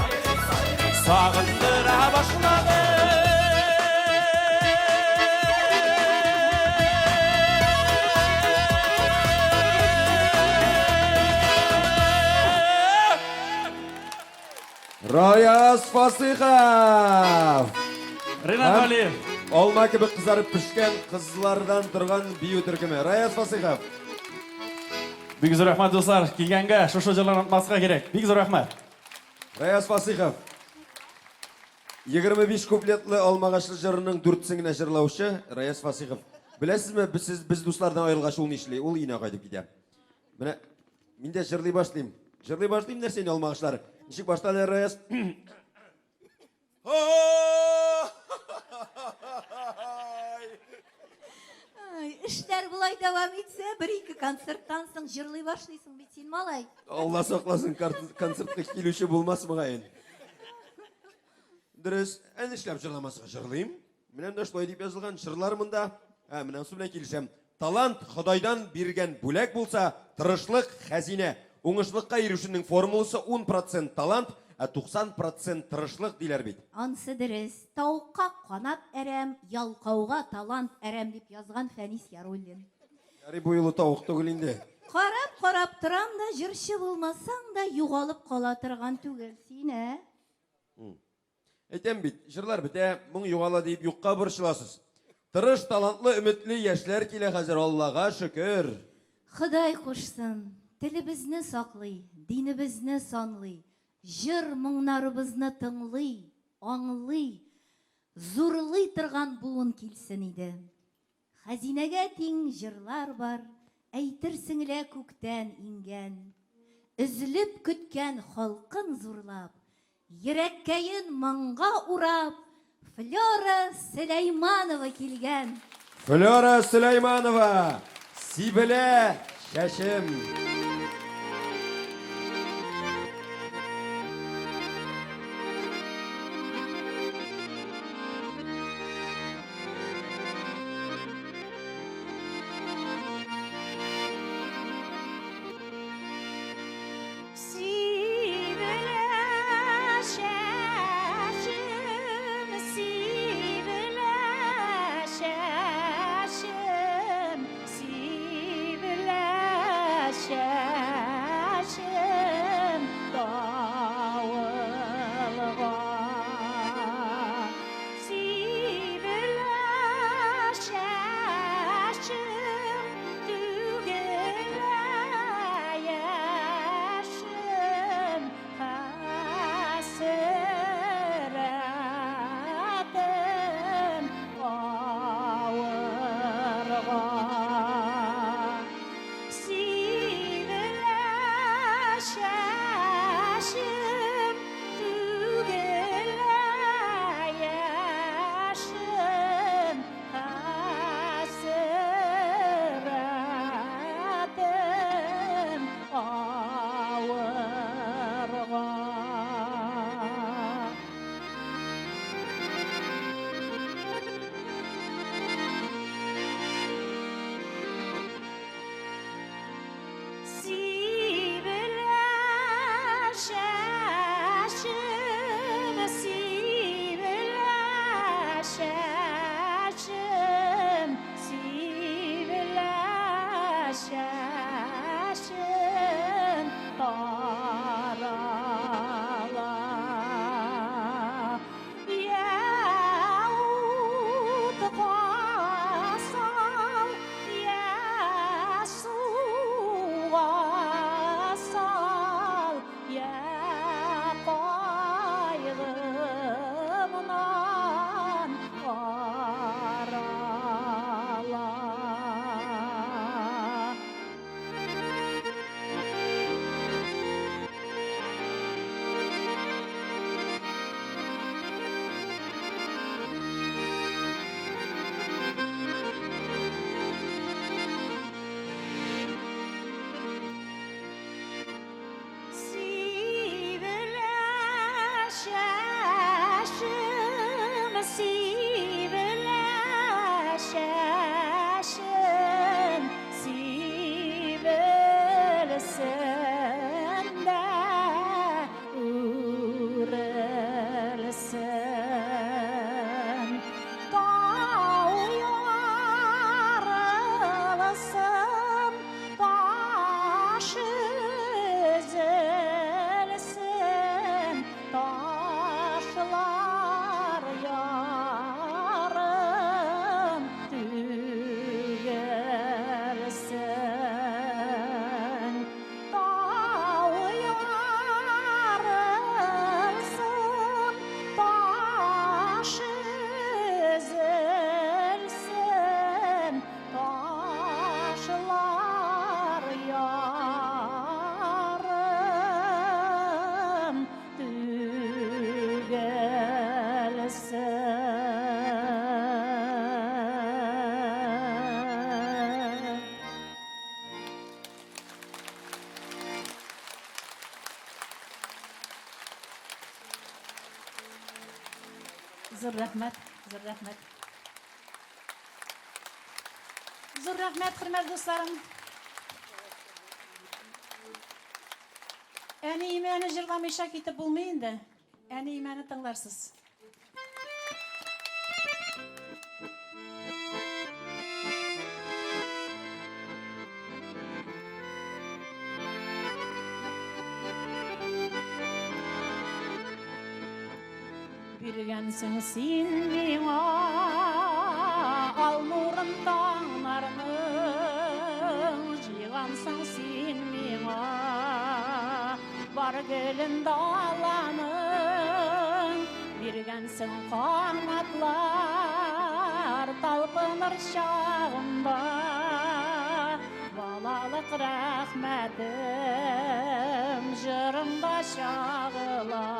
Sağındıra başladı. Rayas Fasihov. Renat Valiyev. Olma gibi kızarıp pişken kızlardan turgan biyu türkümü. Rayas Fasihov. Big zo'r rahmat do'stlar. Kelganga shu jillarni unutmaslikka kerak. Big zo'r rahmat. Rayas Fasihov. 25 kupletli Olmağaçlı jırının 4-sini jırlauchi Rayas Fasihov. Bilasizmi, biz do'stlardan ayrilgach ul nishli, ul yine qaytib ketadi. Mana men de jırlay boshlayman. Jırlay boshlayman narsani Olmağaçlar. Nishik boshlanadi Rayas? İşler bulay devam etse, bir-iki konserttan soң jırlay başlaysың bit sen malay. Allah saqlasin, konsertga keluvchi bo'lmasmi qayin? Dürüst, en işlep jırlamasıga jırlayım. Menen de şulay dep yazılgan jırlarımında, menen su bilen kelişem. Talant Xudaydan bergen bөлек bolsa, tırışlık hazine. Оңышлыкка erişүүнүн формуласы 10% talant, 90% tırışlık diler bit. Ансы дөрес. Тауыққа қанат әрәм, ялқауға талант әрәм деп язған Фәнис Яруллин. Ярый бу юлы тауык түгел инде. Қарап тұрам да, жыршы болмасаң да, юғалып қала тұрған түгел син, ә? Әйтәм бит, жырлар бите, моң югала дип юкка борчыласыз. Тырыш, талантлы, үмітлі яшьләр килә хәзер, Аллага шөкер. Құдай қушсын, тілібізні сақлый, динібізні санлый, жыр мұңнарыбызны тыңлый, аңлый, зурлый тұрған буын келсін иде. Хәзинәгә тең жырлар бар, әйтерсеңлә күктән иңгән. Үзіліп күткән халқын зурлап, йөрәккәен моңга урап, Флора Сüleymanова келген. Флора Сüleymanова, Сибеле шәшем. Şaşım, Зур рәхмәт, зур рәхмәт. Зур рәхмәт, хөрмәтле дусларым. Әни имәне җырламыйча китеп булмый инде. Әни имәне тыңларсыз. Биргәнсең син миңа ал нурын таңнарның, җыйгансың син миңа бар гөлен даланың, биргәнсең канатлар талпыныр чагымда, балалык рәхмәтем җырымда чагыла.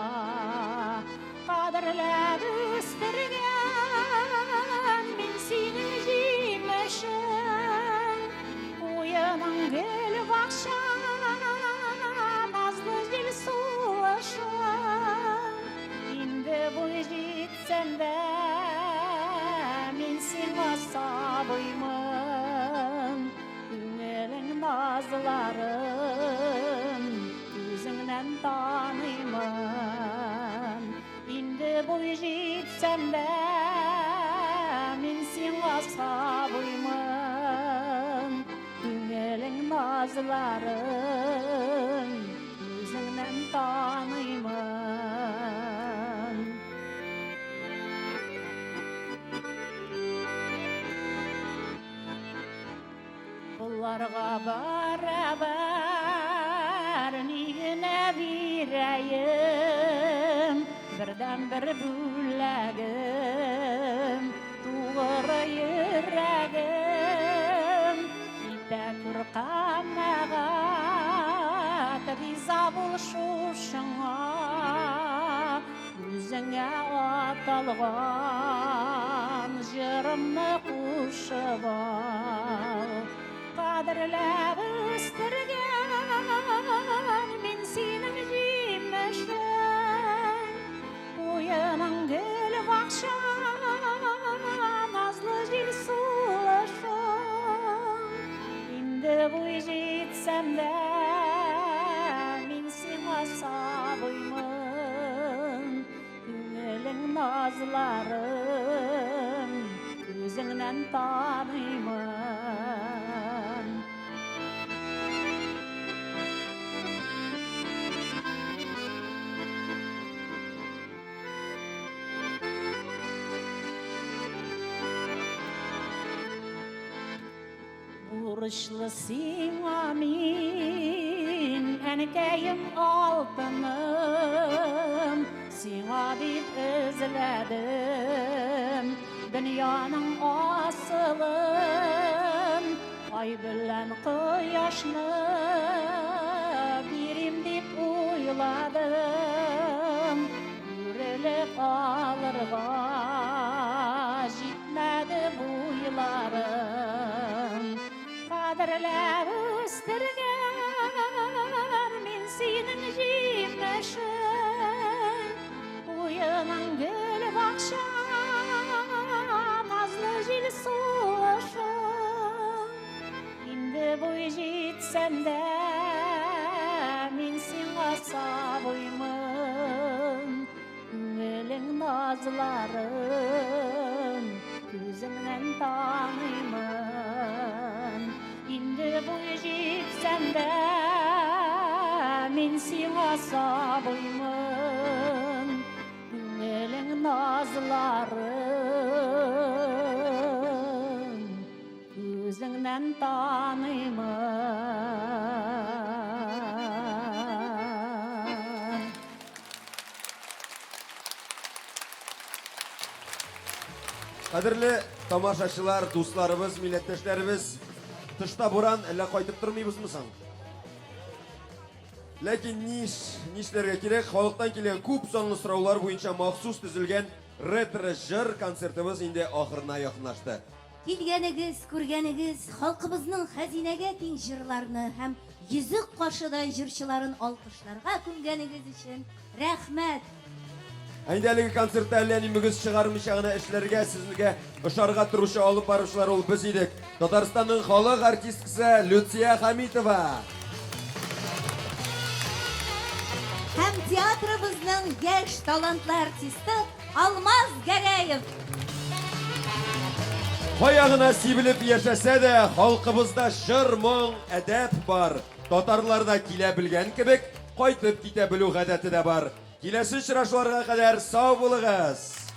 Qadrlab üstürgen min senin jimişin, uyanın gül bakşan nazlı jil sulaşan. Indi bu jitsem de min sana sabıyman, üngelin nazların yüzünden tanıyman. Bu jitsem de min sana sabıyman, üngelin nazların yüzünden tanıyman. Bunlarga beraber nigine bireyim, birden bir büllagim, tuğra yüreğim, ite kurqamagat, riza bul şuşuna, yüzüne atalgan, jırımı kuşup al. Qadrlab üstürgen min senin jimişin, uyanan gül bakşan nazlı jil sulaşan. Indi bu jitsem de min sana sabıyman, üngelin nazların yüzünden tanıyman. Buruşlu sina min enkeyim altınım, sina dip özledim dünyanın asılın. Ay bilen kıyaşını birim dip uyladım, yürülüp alırga jitmedi buylarım. Qadrlab üstürgen min senin jimişin, uyanan gül bakşan nazlı jil sulaşan. Indi bu jitsem de min sana sabıyman, üngelin nazların yüzünden tanıyman. Indi bu jitsem de min sana sabıyman, üngelin nazların yüzünden tanıyman. Qadrli tomoshachilar, do'stlarimiz, millatdoshlarimiz, tishda bo'ron illa qaytib turmaymizmi? Lekin nishlarga kerak, xalqdan kelgan ko'p sonli so'rovlar bo'yicha maxsus tuzilgan retro jir konsertimiz endi oxirina yaqinlashdi. Келгәнегез, күргәнегез, халкыбызның хәзинәгә тиң җырларны һәм йөзек кашыдай җырчыларын алкышларга күнгәнегез өчен рәхмәт. Әнде әлеге концертта әллә нимегез чыгармыйча гына эшләргә, сезгә ошарга торучы алып баручылар ул без идек. Татарстанның халык артисткасы Люция Хамитова. Һәм театрыбызның яшь талантлы артисты Алмаз Гәрәев. Кая гына сибелеп яшәсә дә, халкыбызда җыр, моң, әдәп бар. Татарларда килә белгән кебек, кайтып китә белү гадәте дә бар. Киләсе очрашуларга кадәр сау булыгыз.